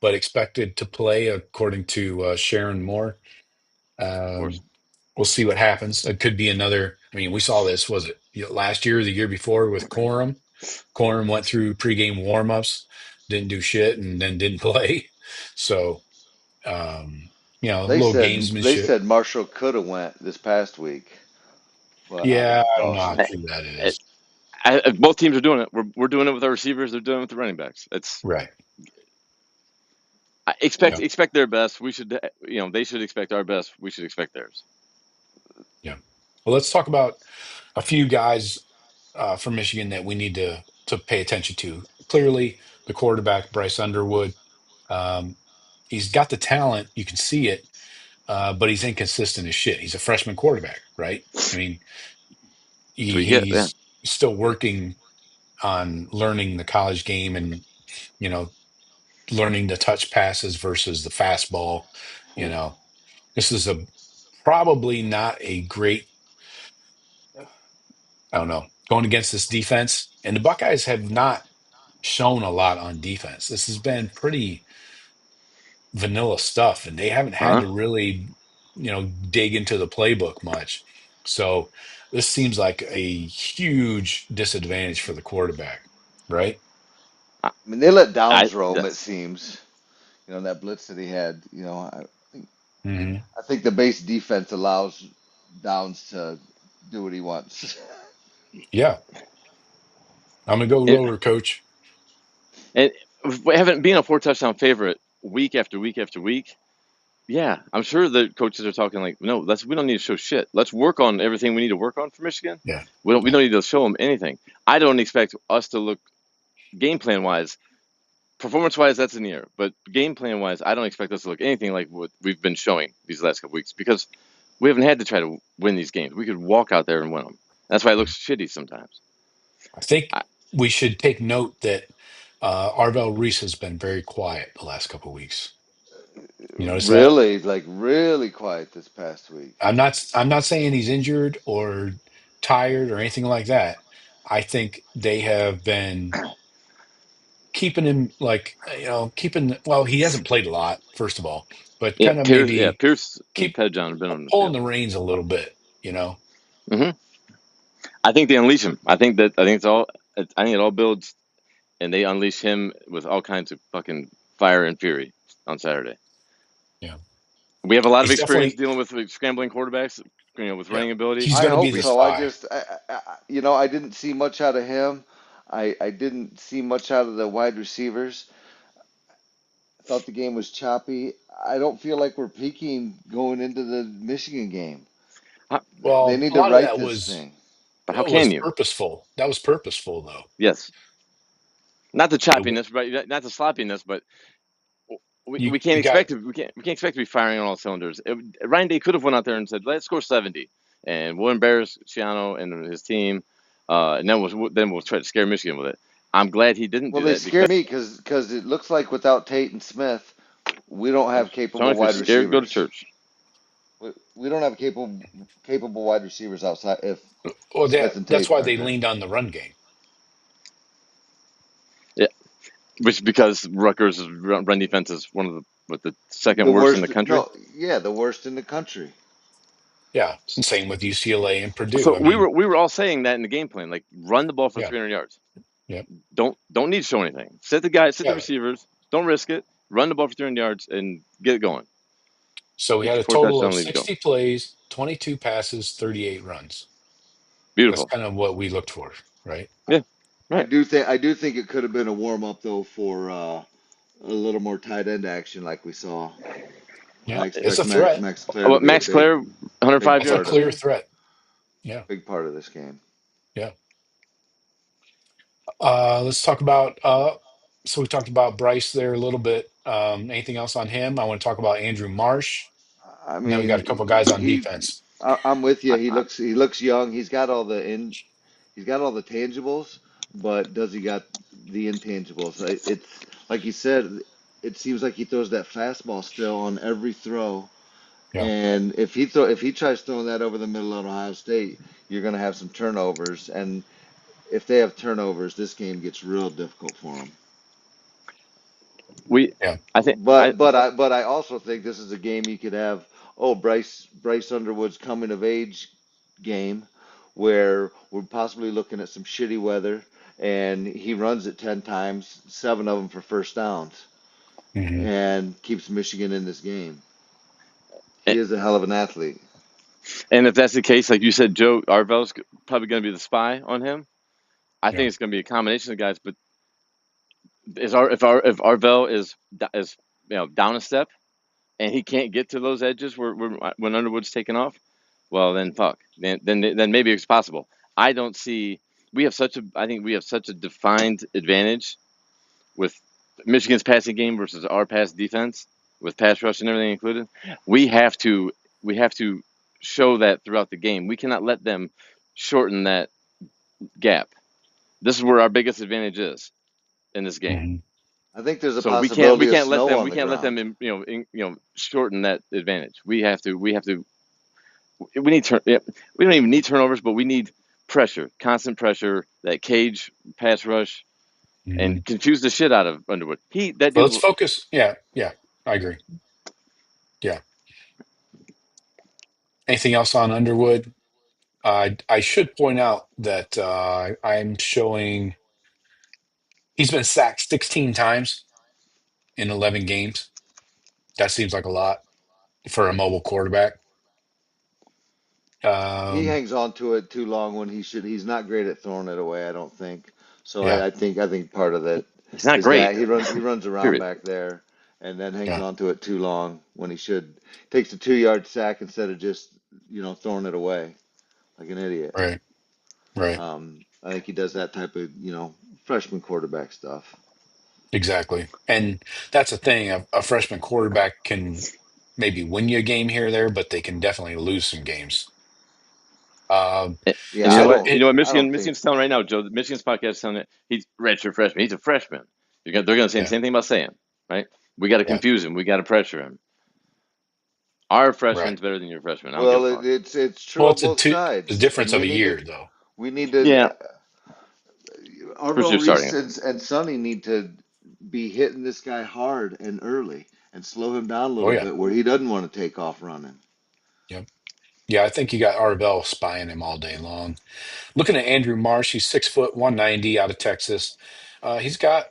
but expected to play according to Sharon Moore. Of course. Um, we'll see what happens. It could be another. I mean, we saw this. Was it last year or the year before with Corum? Corum went through pregame warmups, didn't do shit, and then didn't play. So, a They little said they gamesmanship. said Marshall could have went this past week, but out of Yeah, I don't know how precaution. true that I, is. both teams are doing it. We're doing it with our receivers. They're doing it with the running backs. Right. I Yeah. expect their best. We should, they should expect our best. We should expect theirs. Yeah. Well, let's talk about a few guys from Michigan that we need to pay attention to. Clearly, the quarterback Bryce Underwood. Um, he's got the talent, you can see it, but he's inconsistent as shit. He's a freshman quarterback, right? I mean, That's what you get. Yeah. he's still working on learning the college game and you know learning the touch passes versus the fastball. You know, this is a probably not a great. I don't know, going against this defense, and the Buckeyes have not shown a lot on defense. This has been pretty vanilla stuff, and they haven't had Uh to really, dig into the playbook much. So this seems like a huge disadvantage for the quarterback, right? huh. I mean, they let I Downs roam. It that's seems. That blitz that he had. Think Hmm. I think the base defense allows Downs to do what he wants. Yeah, I'm gonna go it, lower, coach. and we haven't been a 4 touchdown favorite week after week after week. Yeah, I'm sure the coaches are talking like, no, we don't need to show shit. Let's work on everything we need to work on for Michigan. Yeah. We don't need to show them anything. I don't expect us to look game plan wise, performance wise, that's in the air. But game plan wise, I don't expect us to look anything like what we've been showing these last couple weeks because we haven't had to try to win these games. We could walk out there and win them. That's why it looks shitty sometimes. I think I, we should take note that Arvell Reese has been very quiet the last couple of weeks. You notice that? Really, like really quiet this past week. I'm not saying he's injured or tired or anything like that. I think they have been keeping him well, he hasn't played a lot, first of all, but kind of maybe Pierce and keep Pedjon have been on the pulling field. the reins a little bit. hmm I think they unleash him. I think it's all. I think it all builds, and they unleash him with all kinds of fucking fire and fury on Saturday. Yeah. We have a lot of He's experience definitely, dealing with scrambling quarterbacks, with yeah, running ability. he's I going to be hope the so. I spy. just, I didn't see much out of him. I didn't see much out of the wide receivers. I thought the game was choppy. I don't feel like we're peaking going into the Michigan game. How, They Well, need a to lot of right that this was thing. but how was can you? purposeful. That was purposeful, though. Yes, not the The choppiness, but not the sloppiness, but we can't you got expect to we can't expect to be firing on all cylinders. Ryan Day could have went out there and said, "Let's score 70," and we'll embarrass Shiano and his team, and then we'll try to scare Michigan with it. I'm glad he didn't Well, do they that scared because me because it looks like without Tate and Smith, we don't have sound capable like you're wide scared, go to receivers. church. We don't have capable wide receivers outside if well, Smith and that's Tate why aren't they there. leaned on the run game. Yeah, which because Rutgers' run defense is one of the second The worst in the worst, country. no, yeah, the worst in the country. Yeah, and same with UCLA and Purdue. So I mean, we were all saying that in the game plan, like run the ball for yeah, 300 yards. yeah, Don't need to show anything. Sit the yeah. receivers. Don't risk it. Run the ball for 300 yards and get it going. So we Get had your a four total of touchdown, leave it go. 60 plays, 22 passes, 38 runs. That's Beautiful. kind of what we looked for, right? Yeah. Right. I do think it could have been a warm up though for a little more tight end action like we saw. Yeah, I it's a expect threat. Max Clare to be a Max Clare, big 105 It's a part yards of clear too. threat. Yeah, big part of this game. yeah. Let's talk about so we talked about Bryce there a little bit. Anything else on him? I want to talk about Andrew Marsh. I And then we got a mean, couple guys on he defense. I'm with you. I, I, He looks young. He's got all the tangibles, but does he got the intangibles? It's like you said. It seems like he throws that fastball still on every throw. Yeah. And if he tries throwing that over the middle of Ohio State, you're going to have some turnovers. And if they have turnovers, this game gets real difficult for them. we, Yeah. I think, I, But I also think this is a game you could have. Oh, Bryce Underwood's coming of age game, where we're possibly looking at some shitty weather, and he runs it 10 times, 7 of them for first downs, Hmm. and keeps Michigan in this game. He is a hell of an athlete. and if that's the case, like you said, Joe Arvell's probably going to be the spy on him. I Yeah. think it's going to be a combination of guys. But if Arvell is down a step and he can't get to those edges when Underwood's taken off, well then fuck. Then maybe it's possible. I don't see. I think we have such a defined advantage with Michigan's passing game versus our pass defense with pass rush and everything included. We have to we have to show that throughout the game. We cannot let them shorten that gap. This is where our biggest advantage is in this game. Hmm. I think there's a So we possibility of can't let snow them on the ground. shorten that advantage. We have to we need yeah, we don't even need turnovers, but we need pressure, constant pressure, that cage pass rush, Hmm. and confuse the shit out of Underwood. That Well, dude. let's focus. Yeah. Yeah. I agree. Yeah. Anything else on Underwood? I should point out that I'm showing he's been sacked 16 times in 11 games. That seems like a lot for a mobile quarterback. He Um, hangs on to it too long when he should. He's not great at throwing it away, I don't think. So yeah. I think part of that He's not is great. that he runs around Period. back there, and then hangs Yeah. on to it too long when he should takes a 2 yard sack instead of just throwing it away like an idiot. Right. Right. I think he does that type of freshman quarterback stuff. Exactly. And that's the thing. A freshman quarterback can maybe win you a game here or there, but they can definitely lose some games. Um, And Yeah, you know I what? so You don't know what? I don't think Michigan's telling right now, Joe. Michigan's podcast is telling it he's redshirt freshman. He's a freshman. They're going to say the yeah, same thing about Sayin, right? We got to yeah, confuse him. We got to pressure him. Our right. freshman's better than your freshman. I don't give a well fuck. it's true Well, on it's both a sides, and difference of a year though. we need to Yeah, first Arvo year Reese starting. and Sonny need to be hitting this guy hard and early and slow him down a Oh little yeah. bit where he doesn't want to take off running. Yep. Yeah, I think you got Arvell spying him all day long. Looking at Andrew Marsh, he's 6 foot 190 out of Texas. He's got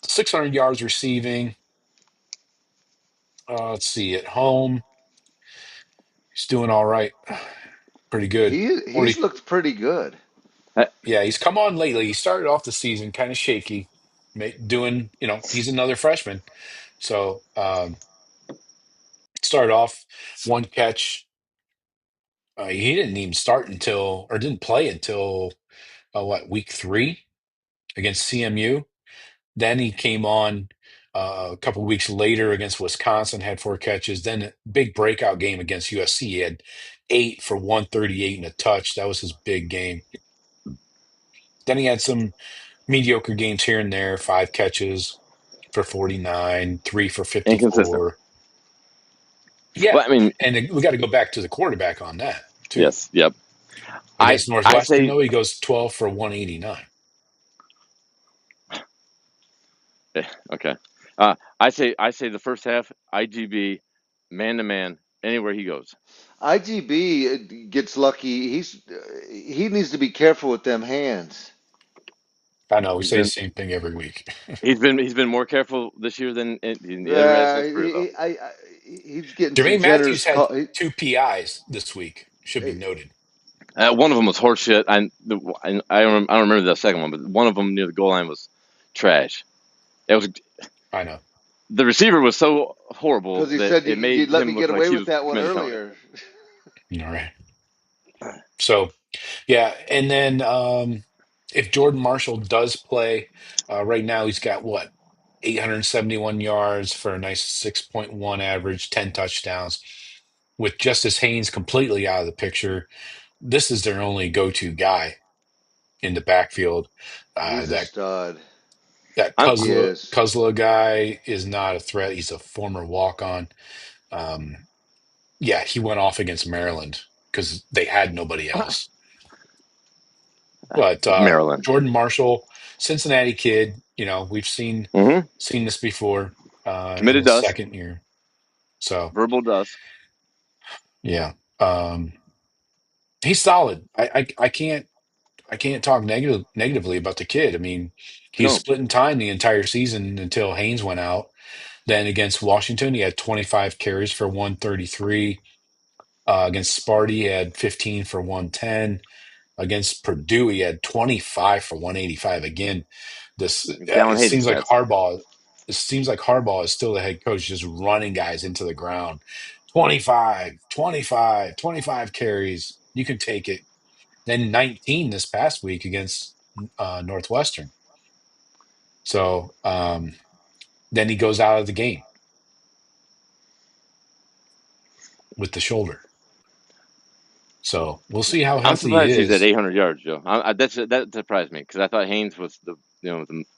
600 yards receiving. Let's see, at home, he's doing all right. Pretty good. He's 40. looked pretty good. Yeah, he's come on lately. He started off the season kind of shaky, doing, he's another freshman. So, started off one catch. He didn't even start until, or didn't play until, week 3 against CMU. Then he came on a couple weeks later against Wisconsin, had 4 catches. Then a big breakout game against USC. He had 8 for 138 and a touch. That was his big game. Then he had some mediocre games here and there, 5 catches for 49, 3 for Inconsistent. 54. Yeah. Well, I mean, And we got to go back to the quarterback on that, too. yes, yep. Against I Northwestern, say though, he goes 12 for 189. okay. I say the first half IGB man to man anywhere he goes. IGB gets lucky. He needs to be careful with them hands. I know, we He's say the been same thing every week. he's been more careful this year than he ever has in Uh, his career though. he's getting some Jermaine generous Matthews had call. 2 PIs this week, should be noted. One of them was horseshit. I don't remember the second one, but one of them near the goal line was trash. It was I know. the receiver was so horrible Because he that said it you made let me him look get like away he with was that one committing a felony. earlier. All right. So, yeah. And then if Jordan Marshall does play, right now he's got what? 871 yards for a nice 6.1 average, 10 touchdowns. With Justice Haynes completely out of the picture, this is their only go-to guy in the backfield. He's a That stud. that I'm He is. Kuzla guy is not a threat. He's a former walk-on. Um, yeah, he went off against Maryland because they had nobody else. But Maryland. Jordan Marshall, Cincinnati kid, we've Hmm. seen this before in Committed his dust, second year. So verbal dust. yeah, he's solid. I can't talk negatively about the kid. I mean, he's No, splitting time the entire season until Haynes went out. Then against Washington, he had 25 carries for 133. Against Sparty, he had 15 for 110. Against Purdue, he had 25 for 185. Again, this Dallin Hayden stats. it seems like Harbaugh is still the head coach, just running guys into the ground. 25, 25, 25 carries. You can take it. Then 19 this past week against Northwestern. So then he goes out of the game with the shoulder. So we'll see how I'm healthy he surprised he's at is. 800 yards, Joe. That surprised me because I thought Haynes was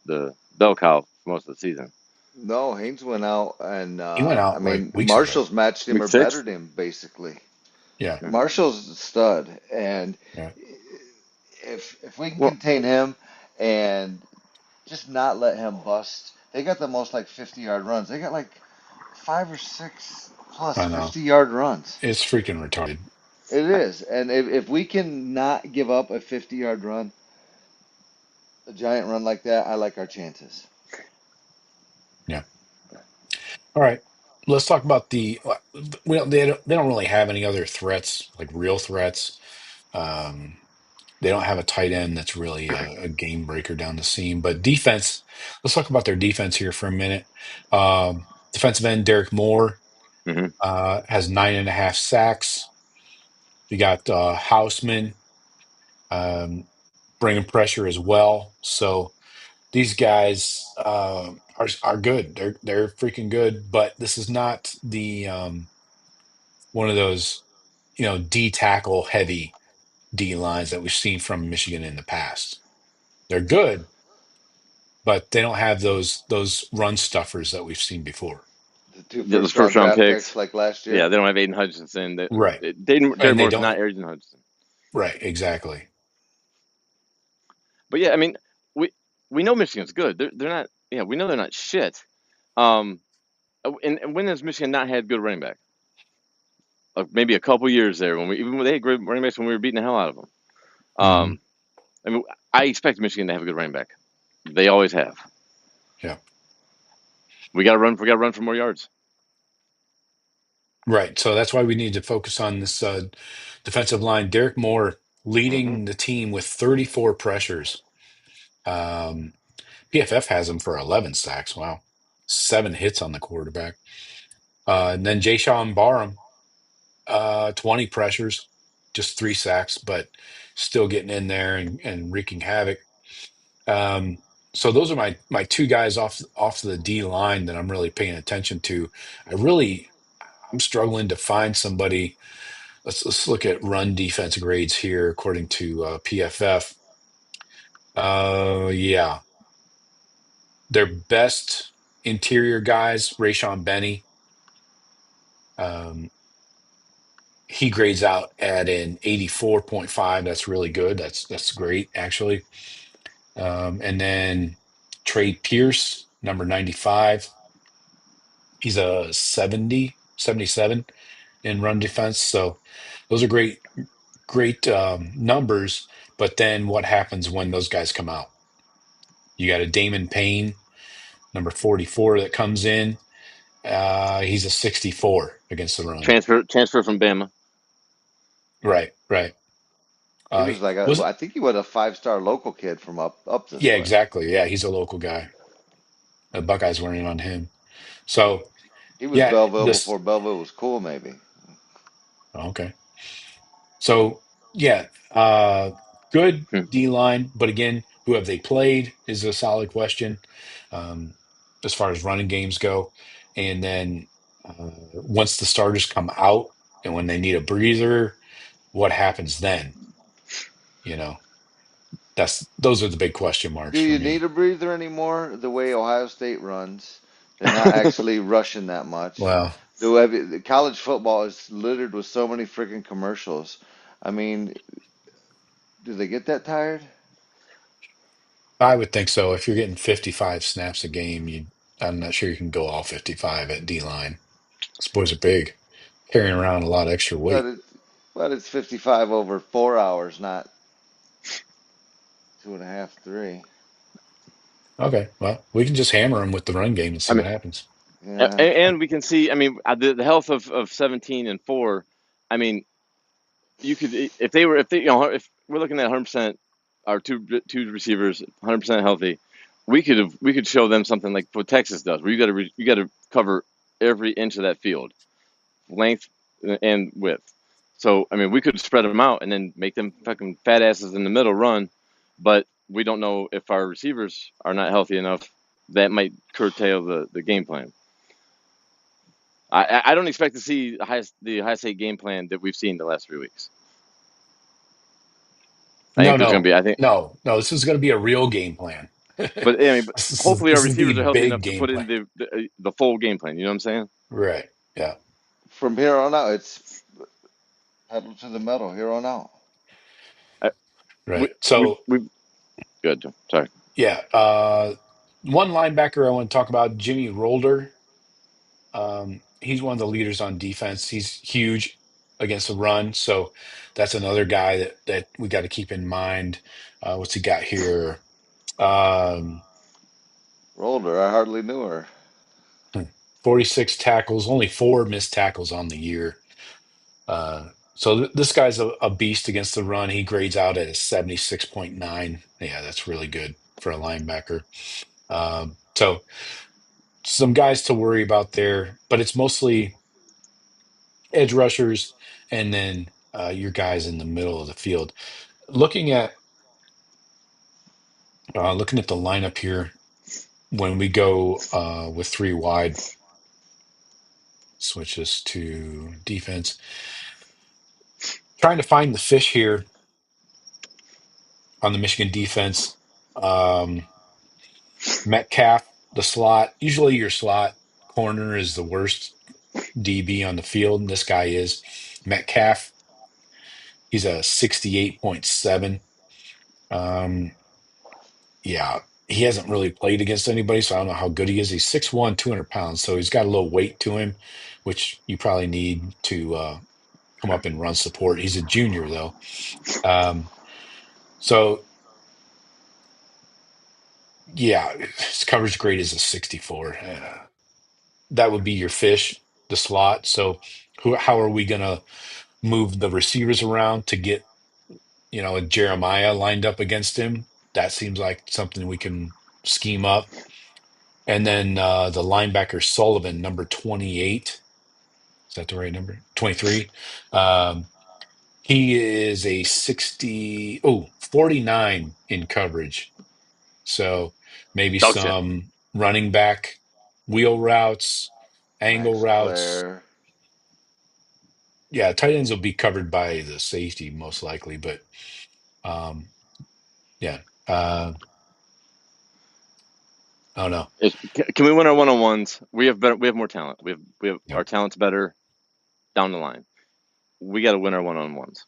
the bell cow for most of the season. No, Haynes went out, and He went I out like mean weeks ago. Marshall's matched him Week or 6. bettered him basically. Yeah. Yeah. Marshall's a stud, and Yeah. if we can Well, contain him and just not let him bust, they got the most like 50-yard runs. They got like 5 or 6 plus I know. 50-yard runs. It's freaking retarded. It is, and if we can not give up a 50-yard run, a giant run like that, I like our chances. Yeah. All right. Let's talk about they don't really have any other threats, like real threats. Um, They don't have a tight end that's really a game breaker down the seam. But defense, let's talk about their defense here for a minute. Defensive end Derek Moore Hmm. has 9.5 sacks. You got Houseman bringing pressure as well. So these guys are good. They're freaking good. But this is not the one of those D tackle heavy D lines that we've seen from Michigan in the past. They're good, but they don't have those run stuffers that we've seen before. The two Yeah, those first first round round draft picks picks. like last Yeah, year. they don't have Aiden Hutchinson. Right. Derek And they Moore's don't not Aiden Hutchinson. right, exactly. But yeah, I mean, we know Michigan's good. They're not. Yeah, we know they're not shit. Um, and when has Michigan not had good running back? Maybe a couple years there even when they had great running backs when we were beating the hell out of them. Hmm. I mean, I expect Michigan to have a good running back. They always have. Yeah. We got to run. We got to run for more yards. Right. So that's why we need to focus on this defensive line. Derek Moore Hmm. leading the team with 34 pressures. Um, PFF has him for 11 sacks. Wow. 7 hits on the quarterback. And then Jay Barham, 20 pressures, just 3 sacks, but still getting in there and wreaking havoc. So those are my two guys off the D line that I'm really paying attention to. I'm struggling to find somebody. Let's look at run defense grades here according to PFF. Yeah, their best interior guys, Rayshon Benny. Um, he grades out at an 84.5. That's really good. That's great actually. And then Trey Pierce, number 95. He's a 77 in run defense. So those are great numbers. But then what happens when those guys come out? You got a Damon Payne, number 44, that comes in. He's a 64 against the run. Transfer from Bama. Right, right. He was like Was I think he was a 5-star local kid from up this Yeah, way. exactly. Yeah, he's a local guy. The Buckeyes were in on him. So He was yeah, Belleville this before Belleville was cool, maybe. okay. So yeah, good Hmm. D line, but again, who have they played is a solid question um, as far as running games go. And then once the starters come out and when they need a breather, what happens then? You know, those are the big question Do marks for you me. need a breather anymore? The way Ohio State runs, they're not actually rushing that much. Well, College football is littered with so many freaking commercials. I mean, do they get that tired? I would think so. If you're getting 55 snaps a game, I'm not sure you can go all 55 at D line. Those boys are big, carrying around a lot of extra But weight. it's 55 over 4 hours, not 2.5, 3. Okay, well, we can just hammer them with the run game and I see mean, what happens. Yeah. and we can see. I mean, the health of 17 and 4. I mean, you could if they if we're looking at 100%, our two receivers 100% healthy, we could show them something like what Texas does, where you got to cover every inch of that field, length and width. So I mean, we could spread them out and then make them fucking fat asses in the middle run, but we don't know if our receivers are not healthy enough. That might curtail the game plan. I don't expect to see the highest state game plan that we've seen the last 3 weeks. I No, think there's going to no, be. I think, no. This is going to be a real game plan. but I mean, but hopefully our This is receivers the are healthy big enough to game put plan. in the full game plan. You know what I'm saying? Right. Yeah. From here on out, it's pedal to the metal. Here on out. I, Right. So we good. Sorry. yeah, one linebacker I want to talk about, Jimmy Rolder. He's one of the leaders on defense. He's huge against the run, so that's another guy that we got to keep in mind. What's he got here? Um, Rolled her. I hardly knew her. 46 tackles, only 4 missed tackles on the year. So this guy's a beast against the run. He grades out at a 76.9. Yeah, that's really good for a linebacker. So some guys to worry about there, but it's mostly edge rushers and then your guys in the middle of the field. Looking at the lineup here when we go with three wide, switch this to defense. Trying to find the fish here on the Michigan defense. Metcalf, the slot. Usually your slot corner is the worst DB on the field. And this guy is Metcalf. He's a 68.7. Yeah, he hasn't really played against anybody, so I don't know how good he is. He's 6'1", 200 pounds, so he's got a little weight to him, which you probably need to come up and run support. He's a junior, though. So, yeah, his coverage grade is a 64. That would be your fish, the slot. So how are we going to move the receivers around to get, a Jeremiah lined up against him? That seems like something we can scheme up. And then the linebacker Sullivan, number 28. Is that the right number? 23. He is a 49 in coverage. So maybe Dog shit. some running back wheel routes, angle Max routes. Clare. Yeah, tight ends will be covered by the safety most likely, but yeah. I don't know. Can we win our one-on-ones? We have better. We have more talent. We have Yeah. our talent's better down the line. We got to win our one-on-ones.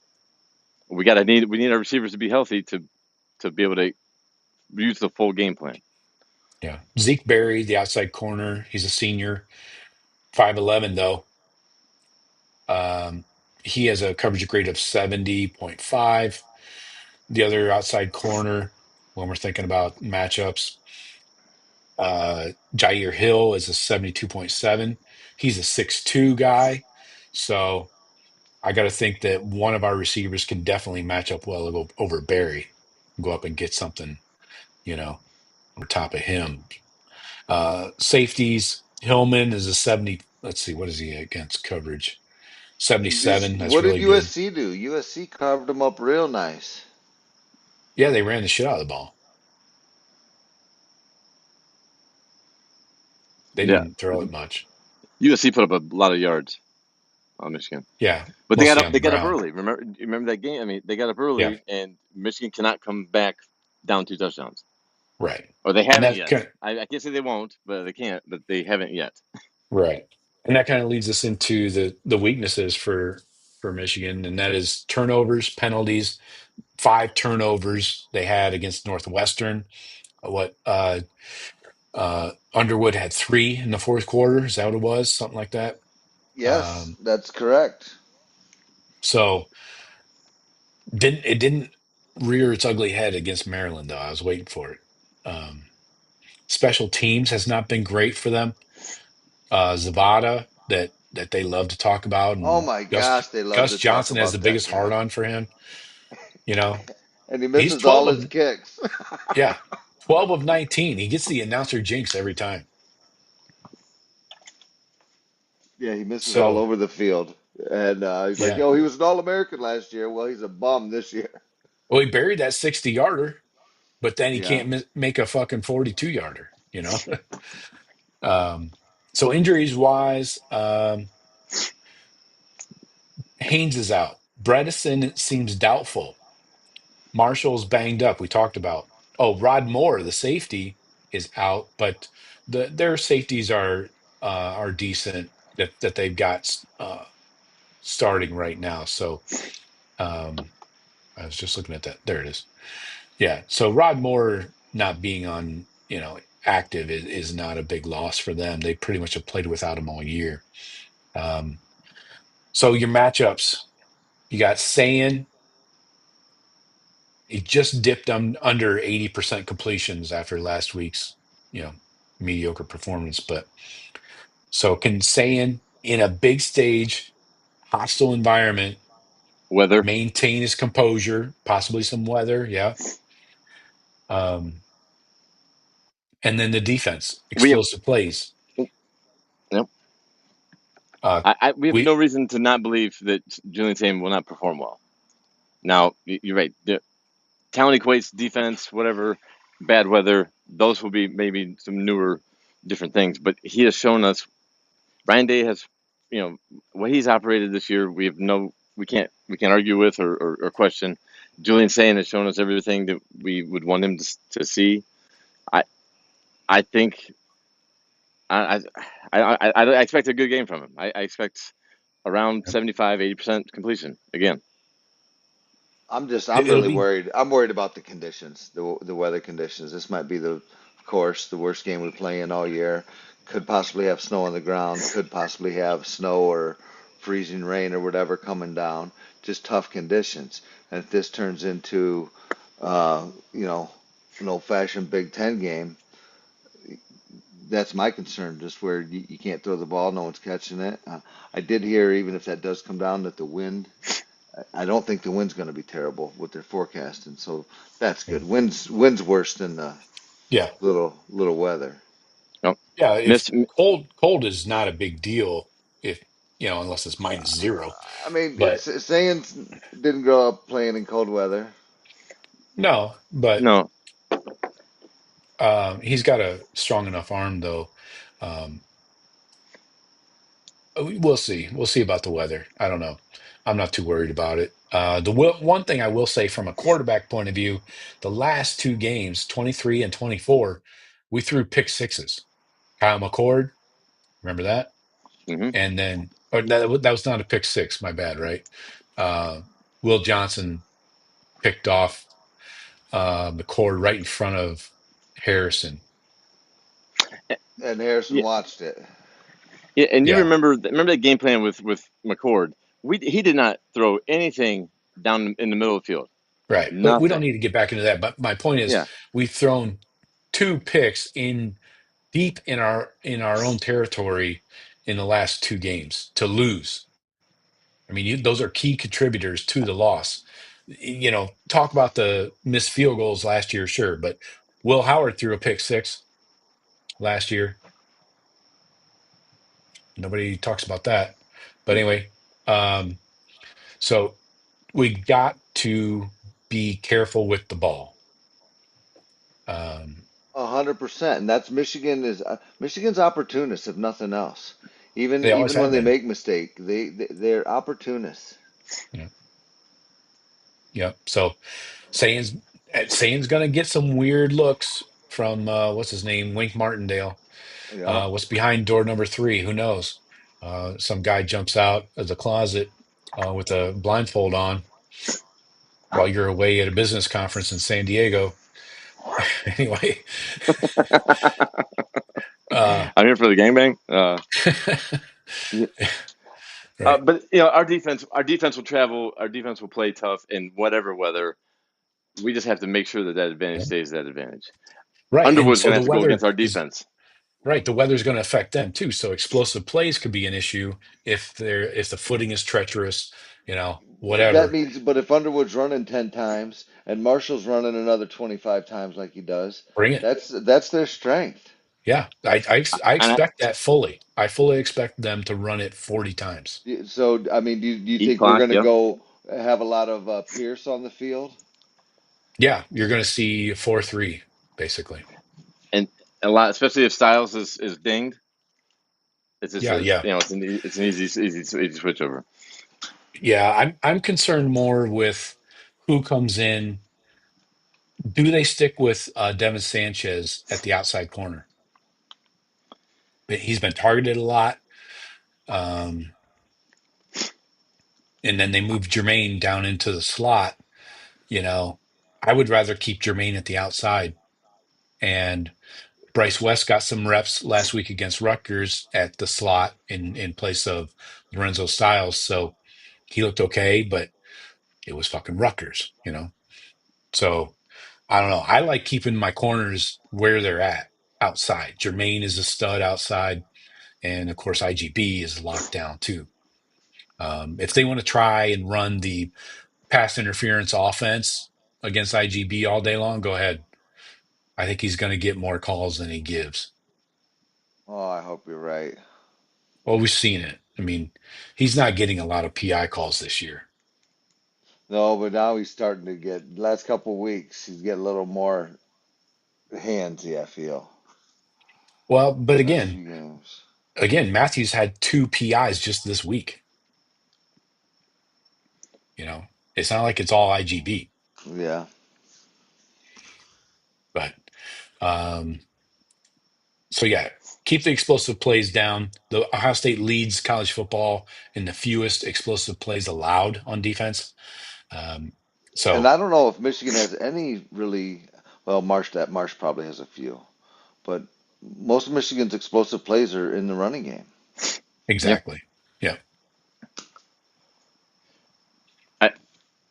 We need our receivers to be healthy to be able to use the full game plan. Yeah. Zeke Berry, the outside corner, he's a senior, 5'11", though. He has a coverage grade of 70.5. The other outside corner, when we're thinking about matchups, Jair Hill is a 72.7. He's a 6'2" guy. So I got to think that one of our receivers can definitely match up well over Barry, go up and get something, on top of him. Safeties, Hillman is a 70. Let's see, what is he against coverage? 77. That's What did really good. USC do? USC carved them up real nice. Yeah, they ran the shit out of the ball. They Yeah, didn't throw it much. USC put up a lot of yards on Michigan, Yeah, but they got mostly up. on They the got up ground. early. Remember that game? I mean, they got up Yeah, early, and Michigan cannot come back down 2 touchdowns, right. or they And haven't that's yet. kind I can't say they won't, but they can't. But they haven't yet. right. And that kind of leads us into the weaknesses for Michigan, and that is turnovers, penalties. 5 turnovers they had against Northwestern. What Underwood had 3 in the fourth quarter. Is that what it was? Something like that. Yes, Um, that's correct. so didn't rear its ugly head against Maryland though. I was waiting for it. Um, Special teams has not been great for them. Zavada that they love to talk about, Oh and my Gus gosh, they love Gus to talk Johnson has the about that biggest hard guy. on for him. You know, And he he's misses 12 all his of kicks. yeah, 12 of 19. He gets the announcer jinx every time. Yeah, he misses all So over the field. And he's like, yeah, yo, he was an All-American last year. Well, he's a bum this year. well he buried that 60-yarder, but then he Yeah. can't make a fucking 42-yarder. Um, so injuries wise, Haynes is out. Bredesen seems doubtful. Marshall's banged up. We talked about. Oh, Rod Moore, the safety, is out, but their safeties are decent that they've got starting right now. So I was just looking at that. There it is. Yeah. So Rod Moore not being on active is not a big loss for them. They pretty much have played without him all year. Um, so your matchups, you got Sayin. He just dipped under 80% completions after last week's, you know, mediocre performance. But so can Sayin in a big stage, hostile environment, Weather. maintain his composure, possibly some weather. Yeah. Um, and then the defense, We have, explosive plays. you know, Uh, we have no we reason to not believe that Julian Sayin will not perform well. Now, you're right. The talent equates defense, whatever, bad weather. Those will be maybe some newer, different things. But he has shown us. Ryan Day has, what he's operated this year. We can't argue with or question. Julian Sayin has shown us everything that we would want him to see. I I think I I expect a good game from him. I expect around 75-80% completion again. I'm it'll really be worried. I'm worried about the conditions, the weather conditions. This might be of course, the worst game we play in all year. Could possibly have snow on the ground. Could possibly have snow or freezing rain or whatever coming down. Just tough conditions. And if this turns into, you know, an old-fashioned Big Ten game, that's my concern. Just where you can't throw the ball, no one's catching it. I did hear even if that does come down that the wind I don't think the wind's going to be terrible with their forecasting, so that's good. Wind's worse than the yeah. little weather. No, Yeah, if miss. cold is not a big deal if unless it's -0. I mean, But Saying didn't grow up playing in cold weather. no, but No, he's got a strong enough arm though. Um, we'll see. We'll see about the weather. I don't know. I'm not too worried about it. One thing I will say from a quarterback point of view, the last two games, 23 and 24, we threw pick sixes. Kyle McCord, remember that? hmm And then, or that was not a pick six. My bad, right? Uh, Will Johnson picked off the cord right in front of Harrison. And Harrison yeah, watched it. yeah. And you Yeah, remember that game plan with McCord. He did not throw anything down in the middle of the field. right. But we don't Nothing. need to get back into that. But my point is, Yeah, we've thrown two picks in deep in our own territory in the last two games to lose. I mean, those are key contributors to the loss. Talk about the missed field goals last year, sure, but Will Howard threw a pick six last year. Nobody talks about that. But anyway, um, so we got to be careful with the ball. 100%, and that's Michigan's opportunists, if nothing else. Even They always even when have they been. make mistake, they're opportunists. Yeah. Yeah. So Sayin's going to get some weird looks from what's his name, Wink Martindale. Yep. What's behind door number 3? Who knows? Some guy jumps out of the closet with a blindfold on while you're away at a business conference in San Diego. Anyway, uh, I'm here for the gangbang. right. But our defense will travel. Our defense will play tough in whatever weather. We just have to make sure that advantage Yeah. stays that advantage. Right. And Underwood's so going to the have to go against weather our is defense. right. The weather's going to affect them too. So explosive plays could be an issue if the footing is treacherous, That whatever. means, but if Underwood's running 10 times and Marshall's running another 25 times like he does, Bring it. that's their strength. Yeah. I And expect that fully. I fully expect them to run it 40 times. So, I mean, do you eat think we're clock. going to Yep. go have a lot of Pierce on the field? Yeah. You're going to see 4-3, basically. And a lot, especially if Styles is dinged. It's just Yeah. Yeah. it's an easy switch over. Yeah. I'm concerned more with who comes in. Do they stick with Devin Sanchez at the outside corner? He's been targeted a lot. Um, and then they move Jermaine down into the slot. You know, I would rather keep Jermaine at the outside. And Bryce West got some reps last week against Rutgers at the slot in place of Lorenzo Styles. So he looked okay, but it was fucking Rutgers. So I don't know. I like keeping my corners where they're at outside. Jermaine is a stud outside. And of course, IGB is locked down too. If they want to try and run the pass interference offense against IGB all day long, go ahead. I think he's going to get more calls than he gives. Oh, I hope you're right. Well, we've seen it. I mean, he's not getting a lot of PI calls this year. No, but now he's starting to get, last couple weeks, he's getting a little more handsy, I feel. Well, but Last few games. Matthews had 2 PIs just this week. You know, it's not like it's all IGB, Yeah. but so yeah, keep the explosive plays down. The Ohio State leads college football in the fewest explosive plays allowed on defense. Um, And so I don't know if Michigan has any really, well, Marsh probably has a few, but most of Michigan's explosive plays are in the running game. Yeah. exactly, yeah. I,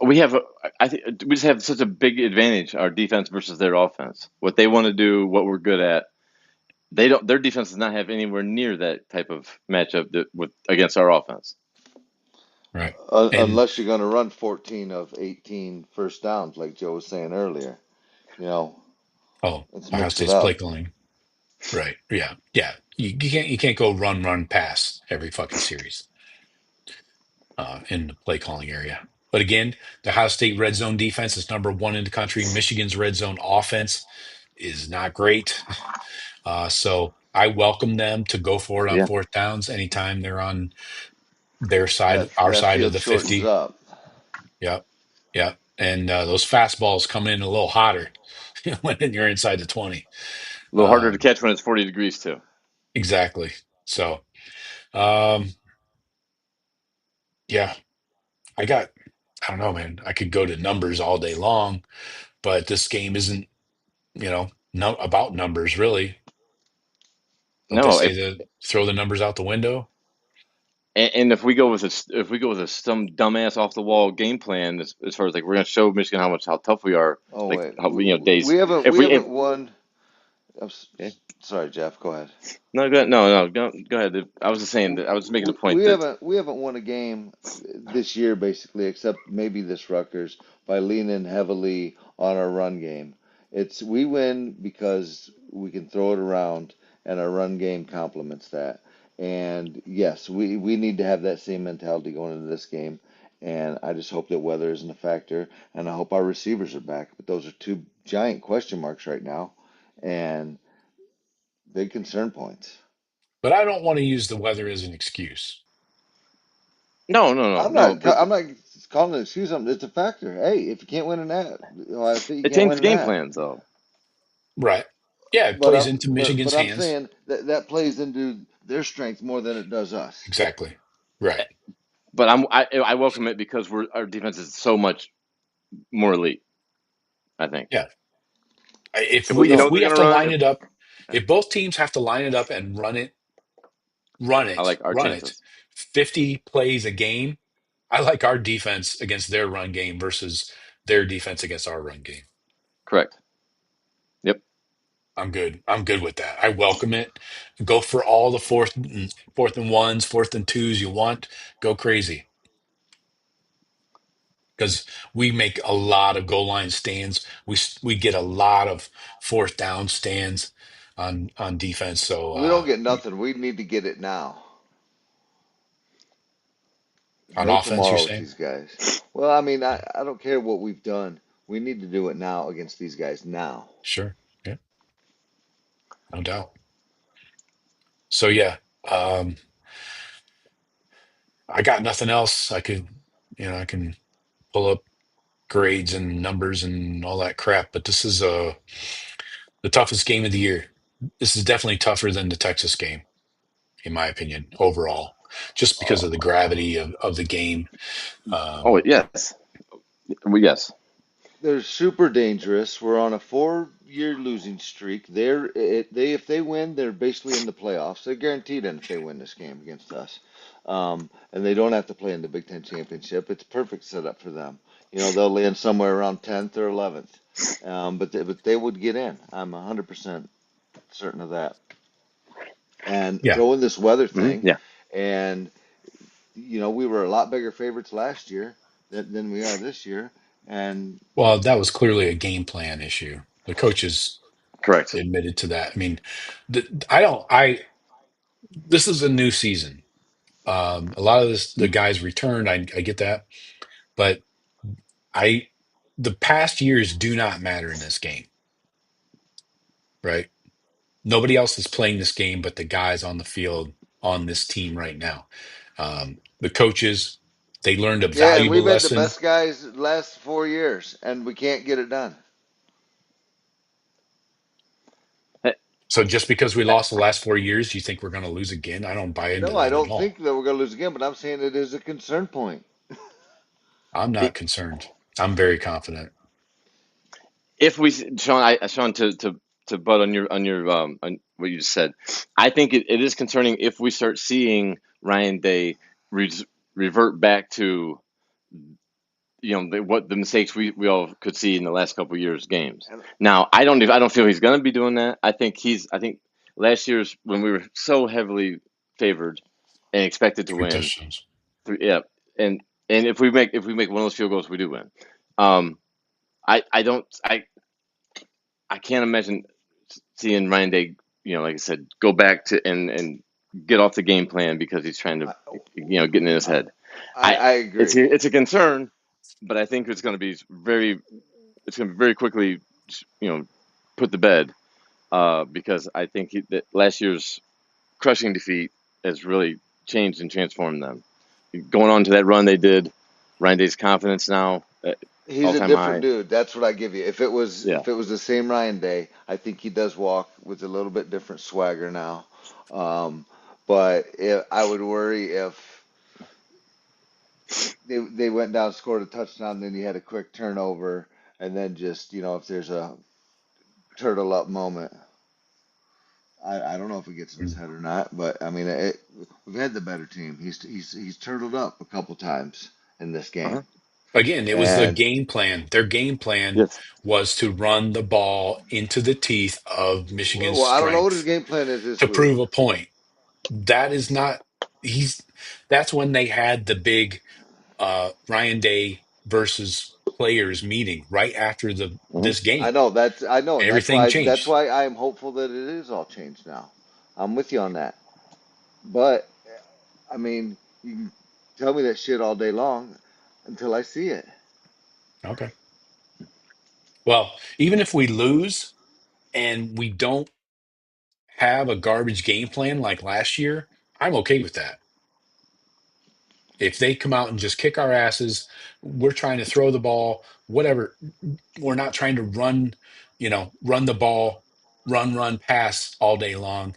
we have, I think we just have such a big advantage, our defense versus their offense. What they want to do, what we're good at, they don't. Their defense does not have anywhere near that type of matchup with against our offense. Right. And Unless you're going to run 14 of 18 first downs, like Joe was saying earlier. You know, let's Ohio mix it State's play up. calling. Right. Yeah. Yeah. You can't go run pass every fucking series in the play calling area. But again, the Ohio State red zone defense is number 1 in the country. Michigan's red zone offense is not great. So I welcome them to go for it on Yeah. fourth downs anytime they're on their side, our That side of field the shortens 50. up. Yep. Yep. And those fastballs come in a little hotter when you're inside the 20. A little harder to Um, catch when it's 40 degrees too. exactly. So, um, yeah, I got, I don't know, man. I could go to numbers all day long, but this game isn't, no about numbers really. Don't they No, say that throw the numbers out the window? and if we go with some dumbass off the wall game plan as far as like we're gonna show Michigan how tough we are, Oh like wait, how days. we haven't If we we if haven't won. I'm okay. sorry, Jeff. Go ahead. No, go ahead. No, go ahead. I was just saying that I was just making a point that We haven't won a game this year basically, except maybe this Rutgers by leaning heavily on our run game. It's we win because we can throw it around, and our run game complements that. And yes, we need to have that same mentality going into this game. And I just hope that weather isn't a factor, and I hope our receivers are back. But those are two giant question marks right now, and big concern points. But I don't want to use the weather as an excuse. no. But I'm not calling it an excuse. It's a factor. Hey, if you can't win in that, Ohio State, you it can't taints win in game that. plans though. Right. Yeah, it plays into Michigan's But I'm hands. saying that that plays into their strength more than it does us. Exactly. Right. But I welcome it because our defense is so much more elite. I think Yeah. If if we we you if know No, we they're have gonna to run, line it up, if both teams have to line it up and I like our run it, chances. 50 plays a game, I like our defense against their run game versus their defense against our run game. Correct. Yep. I'm good. I'm good with that. I welcome it. Go for all the fourth and ones, fourth and twos you want. Go crazy because we make a lot of goal line stands. We get a lot of fourth down stands on defense. So we don't get nothing. We need to get it now. on No offense, you're tomorrow with saying? these guys. Well, I mean, I don't care what we've done. We need to do it now against these guys now. Sure. Yeah, no doubt. So yeah, um, I got nothing else. I can pull up grades and numbers and all that crap, but this is the toughest game of the year. This is definitely tougher than the Texas game, in my opinion, overall, just because of the gravity of the game. Oh Um, yes. Yes. They're super dangerous. We're on a 4-year losing streak. They if they win, they're basically in the playoffs. They're guaranteed in if they win this game against us. And they don't have to play in the Big Ten championship. It's perfect setup for them. You know, they'll land somewhere around 10th or 11th. But they would get in. I'm 100% certain of that. And yeah, throw in this weather thing, Yeah. and we were a lot bigger favorites last year than we are this year. And Well, that was clearly a game plan issue. The coaches Correct. admitted to that. I mean, I don't. I this is a new season. A lot of the guys returned. I get that, but I the past years do not matter in this game, right? Nobody else is playing this game but the guys on the field on this team right now. The coaches, they learned a yeah, and valuable we've had the lesson. best guys the last 4 years, and we can't get it done. Hey, So just because we lost the last 4 years, do you think we're going to lose again? I don't buy into No, I that at don't all. think that we're going to lose again, but I'm saying it is a concern point. I'm not concerned. I'm very confident. if we, Sean, to butt on what you just said, I think it is concerning if we start seeing Ryan Day re- revert back to what the mistakes we all could see in the last couple of years games. And Now I don't feel he's going to be doing that. I think last year's when we were so heavily favored and expected to 3 win, touchdowns. yeah, and if we make one of those field goals, we do win. Um, I don't I can't imagine seeing Ryan Day, like I said, go back to and get off the game plan because he's trying to, I, getting in his head. I It's agree. it's a concern, but I think it's going to be very quickly, put to bed, because I think that last year's crushing defeat has really changed and transformed them. Going on to that run they did, Ryan Day's confidence now He's all a time different high. dude. That's what I give you. If it was Yeah. the same Ryan Day, I think he does walk with a little bit different swagger now. Um, but I would worry if they went down, scored a touchdown, then you had a quick turnover, and then just if there's a turtle up moment. I don't know if it gets in his head or not, but I mean we've had the better team. He's turtled up a couple times in this Uh-huh. game, Again, it was the and game plan. Their game plan Yes. was to run the ball into the teeth of Michigan's well, I don't know what his strength game plan is this to week. prove a point. That is not he's that's when they had the big Ryan Day versus players meeting right after Hmm. this game. I know, and that's Everything why changed. I am hopeful that it is all changed now. I'm with you on that. But I mean, you can tell me that shit all day long until I see it. Okay. Well, even if we lose and we don't have a garbage game plan like last year, I'm okay with that. If they come out and just kick our asses, we're trying to throw the ball, whatever. We're not trying to run the ball, pass all day long.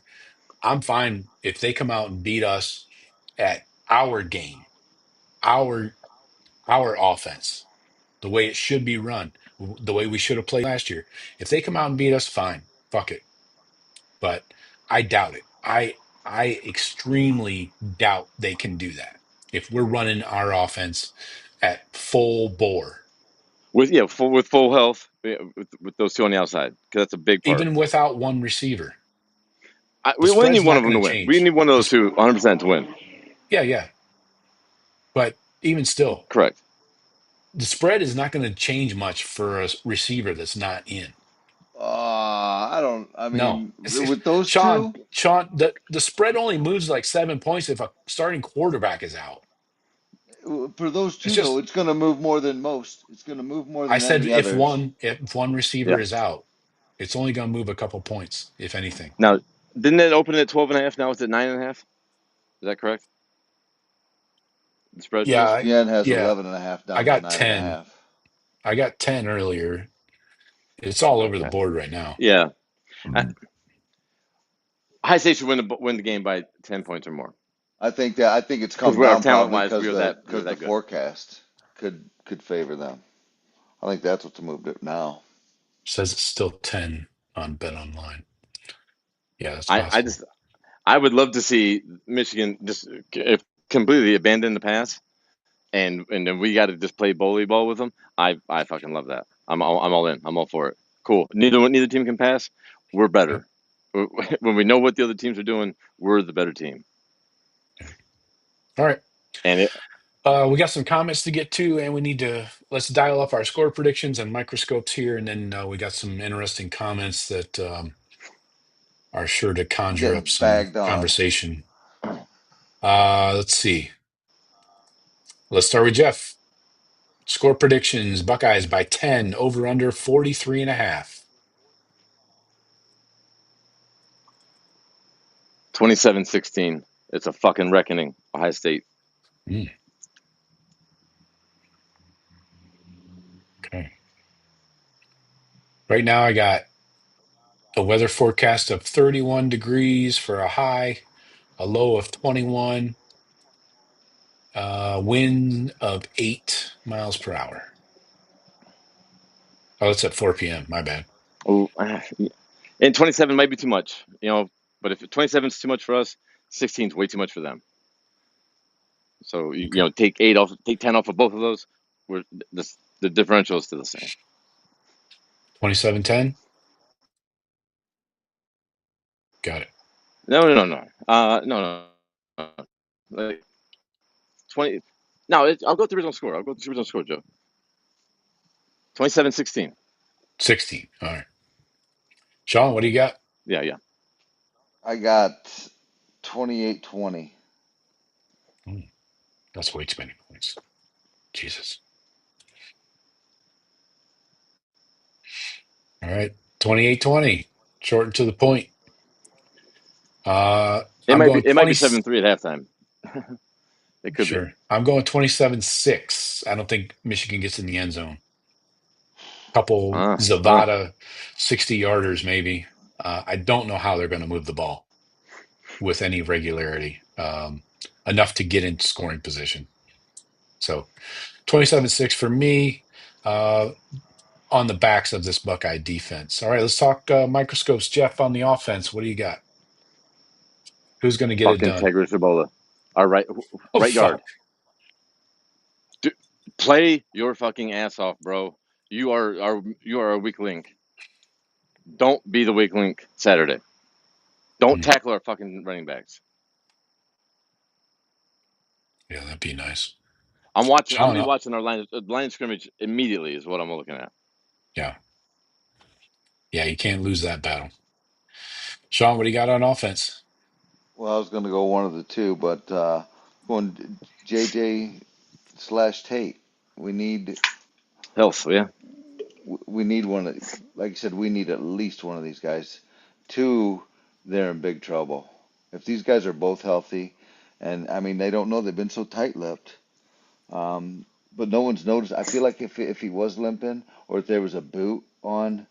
I'm fine if they come out and beat us at our game, our our offense, the way it should be run, the way we should have played last year. If they come out and beat us, fine. Fuck it. But I doubt it. I extremely doubt they can do that. If we're running our offense at full bore, With full health, with those two on the outside, because that's a big part. even without one receiver, the We need spread's one not of them going to to win. We change. need one of those This, two 100% to win. yeah, yeah. But even still, Correct. the spread is not going to change much for a receiver that's not in. I don't. I No, mean, with those Sean, two, the spread only moves like 7 points if a starting quarterback is out. for those It's two though, just it's going to move more than most. It's going to move more I than said any others. if one receiver Yeah. is out, it's only going to move a couple points, if anything. Now, didn't it open at 12.5? Now it's at 9.5. Is that correct? The spread. Yeah, ESPN has yeah. 11.5 I down to got nine and a 10. half. I got 10 earlier. It's all over the Okay. board right now. Yeah. I, High State should win the game by 10 points or more I think it's because come we are down talent probably wise, because we are the that good. forecast could favor them. I think that's what's moved it now. Says it's still 10 on Bet Online. Yeah, that's I possible. just I would love to see Michigan just completely abandon the pass and then we got to just play bully ball with them. I fucking love that. I'm all in. I'm all for it. Cool. Neither team can pass. We're Yeah. better. When we know what the other teams are doing, we're the better team. All right. And We got some comments to get to, and let's dial up our score predictions and microscopes here, and then we got some interesting comments that are sure to I'm conjure up getting some bagged on. conversation. Let's see. Let's start with Jeff. Score predictions: Buckeyes by 10, over under 43.5. 27-16. It's a fucking reckoning. Ohio State. Okay. Right now, I got a weather forecast of 31 degrees for a high, a low of 21, wind of 8 miles per hour. Oh, it's at 4 p.m. My bad. Oh, and 27 might be too much, But if 27 is too much for us, 16 is way too much for them. So Okay. take 8 off, take 10 off of both of those. The differential is still the same. 27-10. Got it. No, no, no, no. No, no. Like 20. No, I'll go with the original score. I'll go with the original score, Joe. 27-16. 16. All right. Sean, what do you got? Yeah, yeah. I got 28-20. That's way too many points. Jesus. All right. 28-20. Short and to the point. It I'm might be going it might be 20. 7-3 at halftime. It could be. Sure. I'm going 27-6. I don't think Michigan gets in the end zone. Couple Uh, uh. Zavada 60-yarders, maybe. I don't know how they're going to move the ball with any regularity, enough to get into scoring position. So 27-6 for me, on the backs of this Buckeye defense. All right, let's talk microscopes. Jeff, on the offense, what do you got? Who's going to get it Fucking done? Tigris Ebola. Our Oh, right guard. fuck. Play your fucking ass off, bro. You are a weak link. Don't be the weak link Saturday. Don't Hmm. tackle our fucking running backs. Yeah, that'd be nice. I'm watching. I'm Sean, gonna be watching our line of scrimmage immediately. Is what I'm looking at. yeah. Yeah, you can't lose that battle. Sean, what do you got on offense? Well, I was going to go one of the two, but going JJ slash Tate. We need Health, yeah. we need one of, like you said, we need at least one of these guys. Two, they're in big trouble. If these guys are both healthy, and I mean they don't know, they've been so tight-lipped. But no one's noticed. I feel like if he was limping or if there was a boot on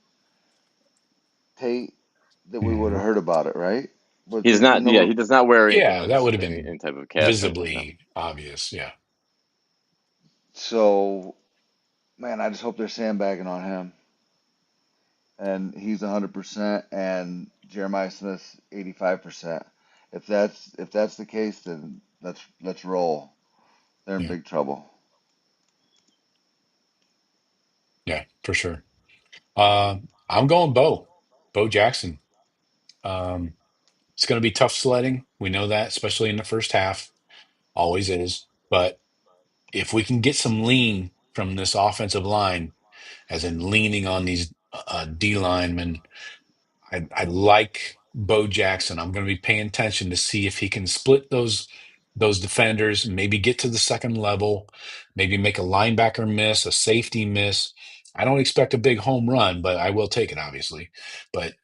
Tate, that we would Hmm. have heard about it, right? But He's there's not. Yeah, no. he does not wear anything Yeah, on that his would have any been type of cast or anything. No. visibly obvious. Yeah. So man, I just hope they're sandbagging on him. And he's 100%, and Jeremiah Smith's 85%. If that's the case, then let's roll. They're in Yeah. big trouble. Yeah, for sure. I'm going Bo Jackson. Um, it's going to be tough sledding. We know that, especially in the first half. Always is. But if we can get some lean from this offensive line, as in leaning on these D linemen, I like Bo Jackson. I'm going to be paying attention to see if he can split those defenders, maybe get to the second level, maybe make a linebacker miss, a safety miss. I don't expect a big home run, but I will take it, obviously. But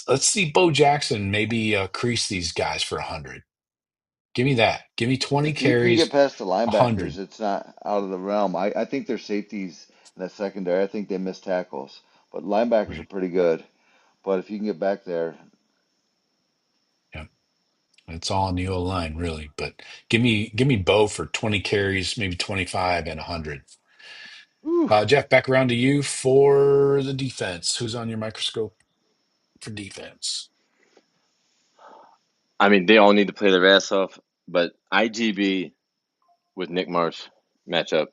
let's see Bo Jackson maybe crease these guys for 100. Give me that. Give me 20 If you can get carries, past the linebackers, 100. it's not out of the realm. I think their safeties in that secondary, I think they miss tackles. But linebackers are Right. pretty good. But if you can get back there, Yeah. It's all on the O line, really. But give me Bo for 20 carries, maybe 25 and 100. whew, Jeff, back around to you for the defense. Who's on your microscope for defense? I mean, they all need to play their ass off. But IGB with Nick Marsh matchup.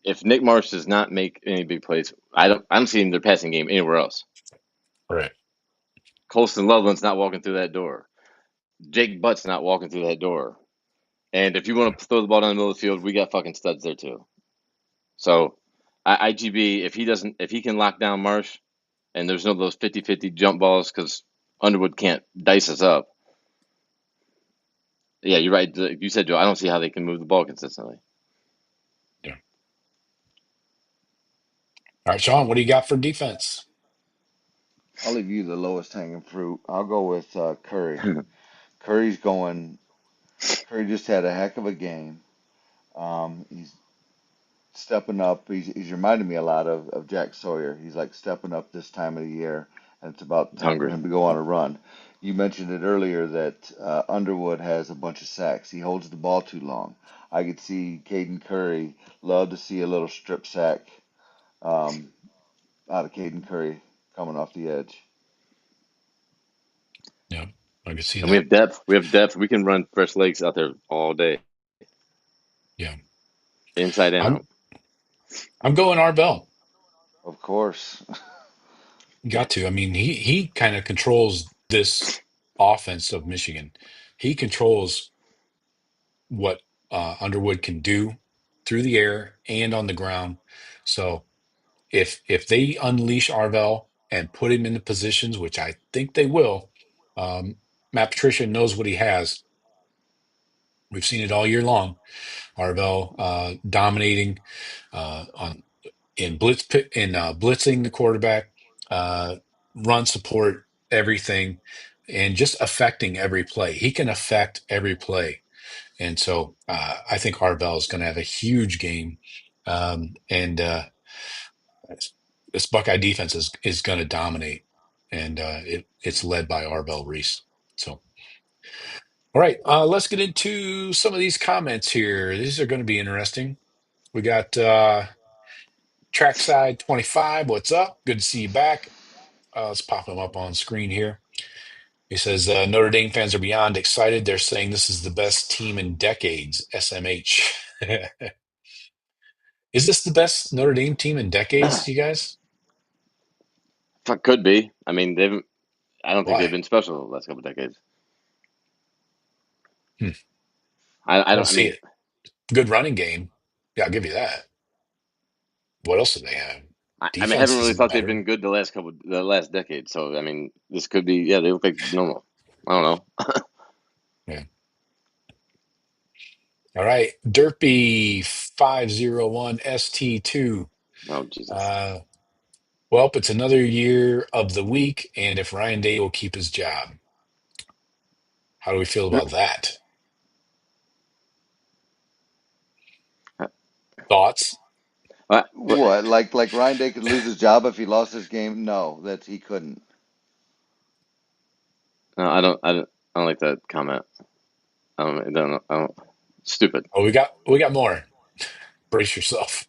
If Nick Marsh does not make any big plays, I'm seeing their passing game anywhere else. Right. Colston Loveland's not walking through that door. Jake Butt's not walking through that door. And if you want to throw the ball down the middle of the field, we got fucking studs there too. So IGB, if he can lock down Marsh, and there's no those 50-50 jump balls because Underwood can't dice us up. Yeah, you're right. You said, Joe, I don't see how they can move the ball consistently. Yeah. All right, Sean, what do you got for defense? I'll leave you the lowest hanging fruit. I'll go with Curry. Curry's going. Curry just had a heck of a game. He's stepping up. He's reminding me a lot of Jack Sawyer. He's like stepping up this time of the year, and it's about He's time for hungry. him to go on a run. You mentioned it earlier that Underwood has a bunch of sacks. He holds the ball too long. I could see Caden Curry love to see a little strip sack um, out of Caden Curry coming off the edge. Yeah, I can see And we that. have depth. We have depth. We can run fresh legs out there all day, Yeah, inside and I'm out. I'm going Arbel. Of course. Got to. I mean, he kind of controls this offense of Michigan. He controls what Underwood can do through the air and on the ground. So if they unleash Arvell and put him in the positions, which I think they will, Matt Patricia knows what he has. We've seen it all year long. Arvell dominating on blitzing the quarterback, uh, run support, everything, and just affecting every play. He can affect every play. And so I think Arvell is going to have a huge game. And this Buckeye defense is going to dominate. And it's led by Arvell Reese. So, all right, let's get into some of these comments here. These are going to be interesting. We got Trackside 25. What's up? Good to see you back. Let's pop them up on screen here. He says Notre Dame fans are beyond excited. They're saying this is the best team in decades. SMH. Is this the best Notre Dame team in decades, you guys? Fuck, could be. I mean, they've. I don't think they've Why? been special the last couple of decades. Hmm. I I don't don't. I see mean, it. Good running game. Yeah, I'll give you that. What else do they have? I haven't Defense really isn't thought they've better. been good the last decade. So I mean, this could be. Yeah, they look like normal. I don't know. Yeah. All right. Derpy 501 ST2. Oh Jesus. Uh, well, it's another year of the week, and if Ryan Day will keep his job. How do we feel about that? Thoughts? What? What? Like Ryan Day could lose his job if he lost his game? No, that he couldn't. No, I don't. I don't like that comment. I don't. Stupid. Oh, we got more. Brace yourself.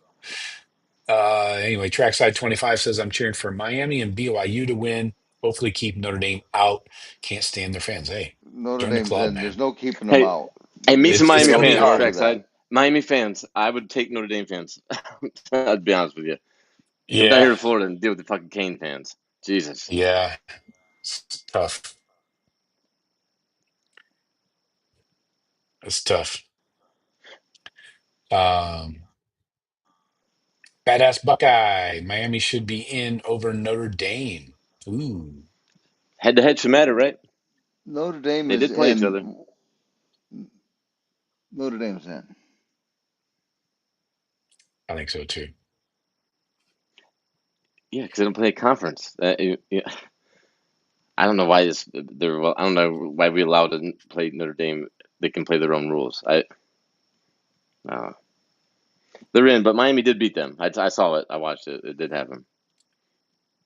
Anyway, Trackside 25 says I'm cheering for Miami and BYU to win. Hopefully keep Notre Dame out. Can't stand their fans. Hey, Notre join the Dame's club, in. man. There's no keeping them Hey, out. hey, meet some It's Miami gonna be fans. hard. Do that. Trackside. Miami fans. I would take Notre Dame fans. I'd be honest with you. Come down Yeah, here to Florida and deal with the fucking Cane fans. Jesus. yeah. It's tough. It's tough. Um, Badass Buckeye. Miami should be in over Notre Dame. Ooh, Head to head should matter, right? Notre Dame They is did play each other. in. Notre Dame's in. I think so too. Yeah, because they don't play a conference. Yeah. I don't know why this. They're. Well, I don't know why we allowed to play Notre Dame. They can play their own rules. Uh, they're in, but Miami did beat them. I saw it. I watched it. It did happen.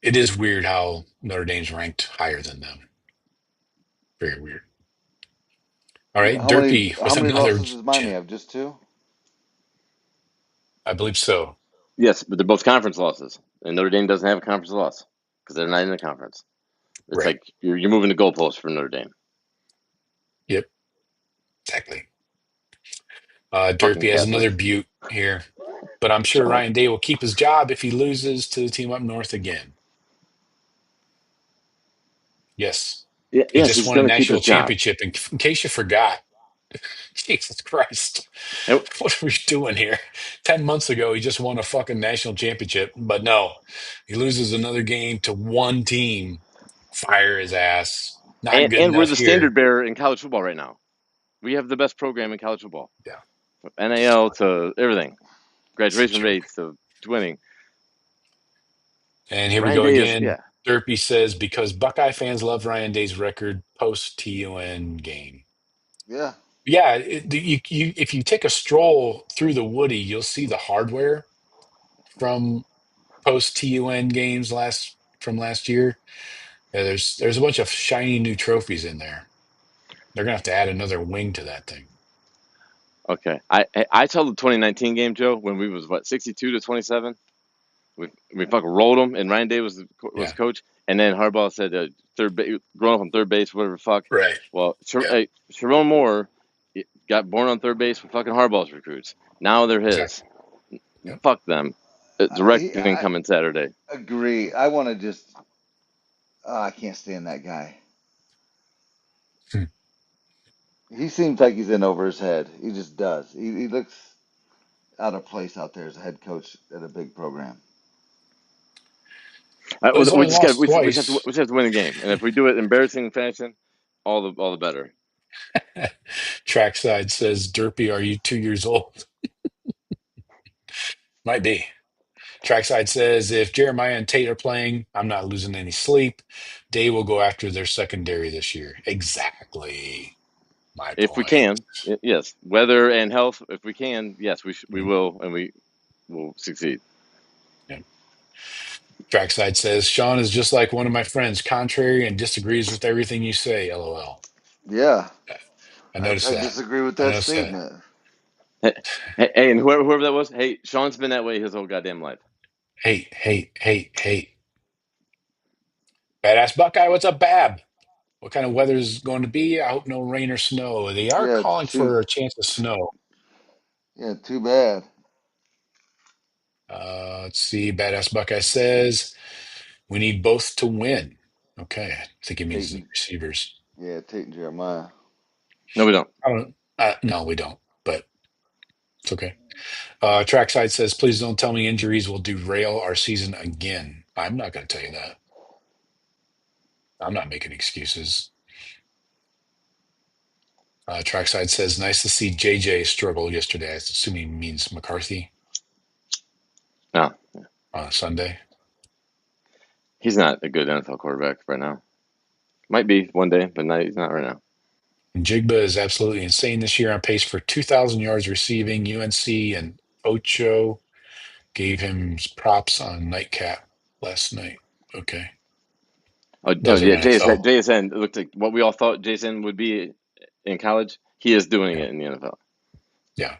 It is weird how Notre Dame's ranked higher than them. Very weird. All right, How many Derpy how with many another losses does Miami have? Just two? I believe so. Yes, but they're both conference losses, and Notre Dame doesn't have a conference loss because they're not in the conference. It's Right. like you're moving the goalposts for Notre Dame. Yep. Exactly. Fucking Derpy has another Catholics. butte here, but I'm sure Shut up. Ryan Day will keep his job if he loses to the team up north again. Yes. He Yes, just he's won a going to keep national his job. championship. In case you forgot, Jesus Christ, And, what are we doing here? 10 months ago, he just won a fucking national championship. But no, he loses another game to one team. Fire his ass. Not good and we're enough the here. standard bearer in college football right now. We have the best program in college football. Yeah, From it's NAL fucking, to everything, it's a graduation joke. rates to winning. And here we Ryan go Day is, again. yeah. Derpy says, because Buckeye fans love Ryan Day's record post TUN game. Yeah. Yeah, if you take a stroll through the Woody, you'll see the hardware from post TUN games last year. Yeah, there's a bunch of shiny new trophies in there. They're gonna have to add another wing to that thing. Okay. I tell the 2019 game, Joe, when we was what 62-27. We fucking rolled them, and Ryan Day was Yeah, coach, and then Harbaugh said growing up on third base, whatever the fuck. right. Well, Yeah, Sharon Moore got born on third base with fucking Harbaugh's recruits. Now they're his. exactly. Yep. Fuck them. It's a reckoning I coming Saturday. agree. I want to just. I can't stand that guy. Hmm. He seems like he's in over his head. He just does. He looks out of place out there as a head coach at a big program. Well, he's We only just got lost twice. we just have to win the game, and if we do it in embarrassing fashion, all the better. Trackside says, "Derpy, are you 2 years old?" Might be. Trackside says, if Jeremiah and Tate are playing, I'm not losing any sleep. Day will go after their secondary this year. Exactly my If we point. can, yes, weather and health. If we can, yes, we Mhm. will, and we will succeed. Yeah. Trackside says, Sean is just like one of my friends, contrary and disagrees with everything you say. LOL. Yeah, I noticed I that. disagree with I that noticed that. statement. Hey, and whoever that was, hey, Sean's been that way his whole goddamn life. Hey. Badass Buckeye, what's up, Bab? What kind of weather is going to be? I hope no rain or snow. They are Yeah, calling for a chance of snow. too bad. Let's see. Badass Buckeye says we need both to win. Okay, I think it means the Tate receivers. Tate and Jeremiah. No, we don't. I don't. No, we don't. But it's okay. Trackside says, please don't tell me injuries will derail our season again. I'm not going to tell you that. I'm not making excuses. Trackside says, nice to see JJ struggle yesterday. I assume he means McCarthy No, on Sunday. he's not a good NFL quarterback right now. Might be one day, but no, he's not right now. And Jigba is absolutely insane this year, on pace for 2,000 yards receiving. UNC and Ocho gave him props on nightcap last night. Okay. Oh Those are yeah, NFL. JSN looked like what we all thought JSN would be in college. He is doing Yeah. it in the NFL. Yeah.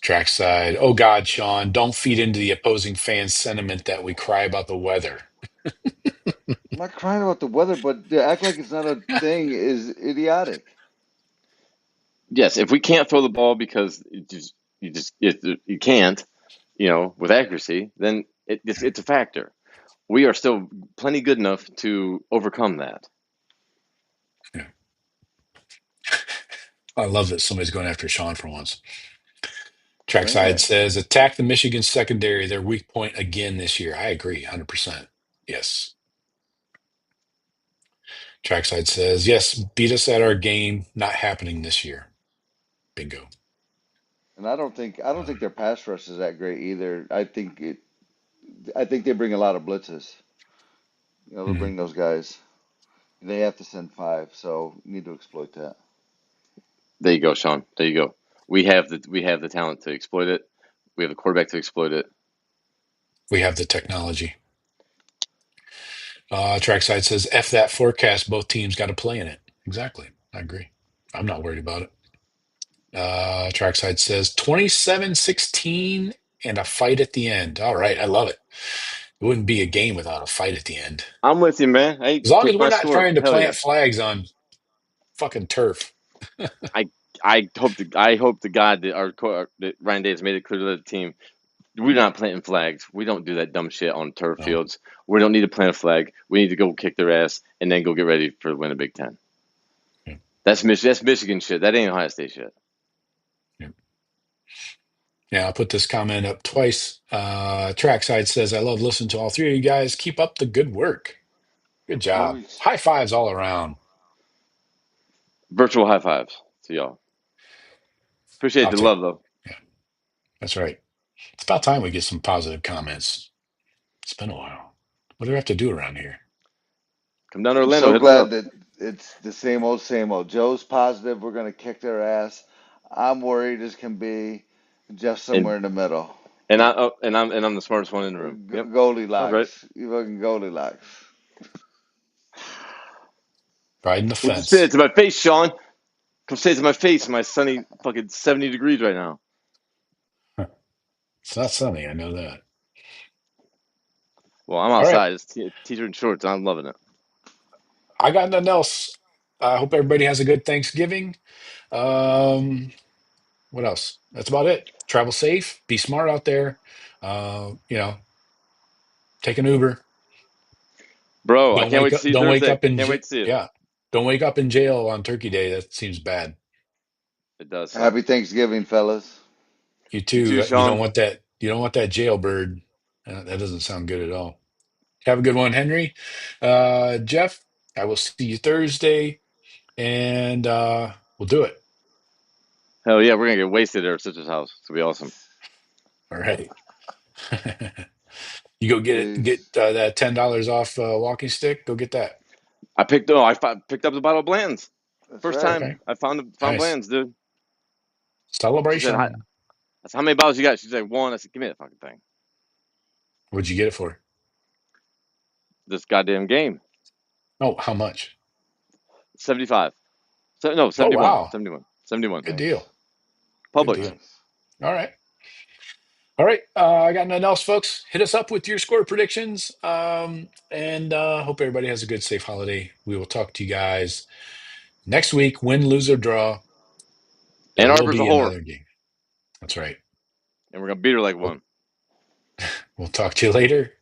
Trackside. Oh God, Sean, don't feed into the opposing fans' sentiment that we cry about the weather. I'm not crying about the weather, but to act like it's not a thing is idiotic. Yes, if we can't throw the ball because you can't, with accuracy, then it's a factor. We are still plenty good enough to overcome that. Yeah. I love that somebody's going after Sean for once. Bring Trackside it. says, attack the Michigan secondary, their weak point again this year. I agree, 100%. Yes. Trackside says, yes, beat us at our game. Not happening this year. Bingo. And I don't think their pass rush is that great either. I think they bring a lot of blitzes. They'll Mhm. bring those guys. They have to send five, so you need to exploit that. There you go, Sean. There you go. We have the talent to exploit it. We have the quarterback to exploit it. We have the technology. Trackside says, F that forecast. Both teams got to play in it. Exactly. I agree. I'm not worried about it. Trackside says 27-16 and a fight at the end. All right. I love it. It wouldn't be a game without a fight at the end. I'm with you, man. Hey, As long as pick we're my not score. trying to Hell plant yeah. flags on fucking turf. I I hope to God that that Ryan Day has made it clear to the team. We're not planting flags. We don't do that dumb shit on turf No. fields. We don't need to plant a flag. We need to go kick their ass and then go get ready for the win of Big Ten. Yeah. That's Michigan shit. That ain't Ohio State shit. Yeah. Yeah, I'll put this comment up twice. Trackside says, I love listening to all three of you guys. Keep up the good work. Good job. Always. High fives all around. Virtual high fives to y'all. Appreciate I'll the take. love though. Yeah, that's right. It's about time we get some positive comments. It's been a while. What do we have to do around here? Come down to I'm Orlando. so Hit us glad up. that it's the same old, same old. Joe's positive. We're going to kick their ass. I'm worried as can be. Just And somewhere in the middle. I'm the smartest one in the room. Yep. Sounds right. Goldilocks. You fucking Goldilocks. Riding the Would you say it fence. to my face, Sean? Come say it to my face. My sunny fucking 70 degrees right now. It's not sunny. I know that. Well, I'm All right. outside. It's t-shirt and shorts. I'm loving it. I got nothing else. I hope everybody has a good Thanksgiving. Um, what else? That's about it. Travel safe. Be smart out there. Take an Uber. Bro, I Don't can't wake wait to up. see you Don't wake Thursday. up in. Can't wait to see you. Yeah. Don't wake up in jail on Turkey Day. That seems bad. It does suck. Happy Thanksgiving, fellas. You You too, too. You don't Sean. want that. You don't want that jailbird. That doesn't sound good at all. Have a good one, Henry. Jeff, I will see you Thursday, and we'll do it. Hell yeah, we're gonna get wasted at our sister's house. It's gonna be awesome. All right. You go get it. Get Peace. that $10 off walking stick. Go get that. Picked up the bottle of Bland's. That's First right. Okay. time I found Nice Bland's, dude. She said, "Hi." celebration. I said, "How many bottles you got?" She's like, "One." I said, "Give me that fucking thing." What'd you get it for? This goddamn game. Oh, how much? 75. No, Oh, 71. wow. 71. 71. Good Nice. deal. Good Publix. deal. Nice. All right. All right. I got nothing else, folks. Hit us up with your score predictions. And hope everybody has a good, safe holiday. We will talk to you guys next week. Win, lose, or draw. There Ann will Arbor's a be whore, another game. That's right. and we're gonna beat her like We'll, one. we'll talk to you later.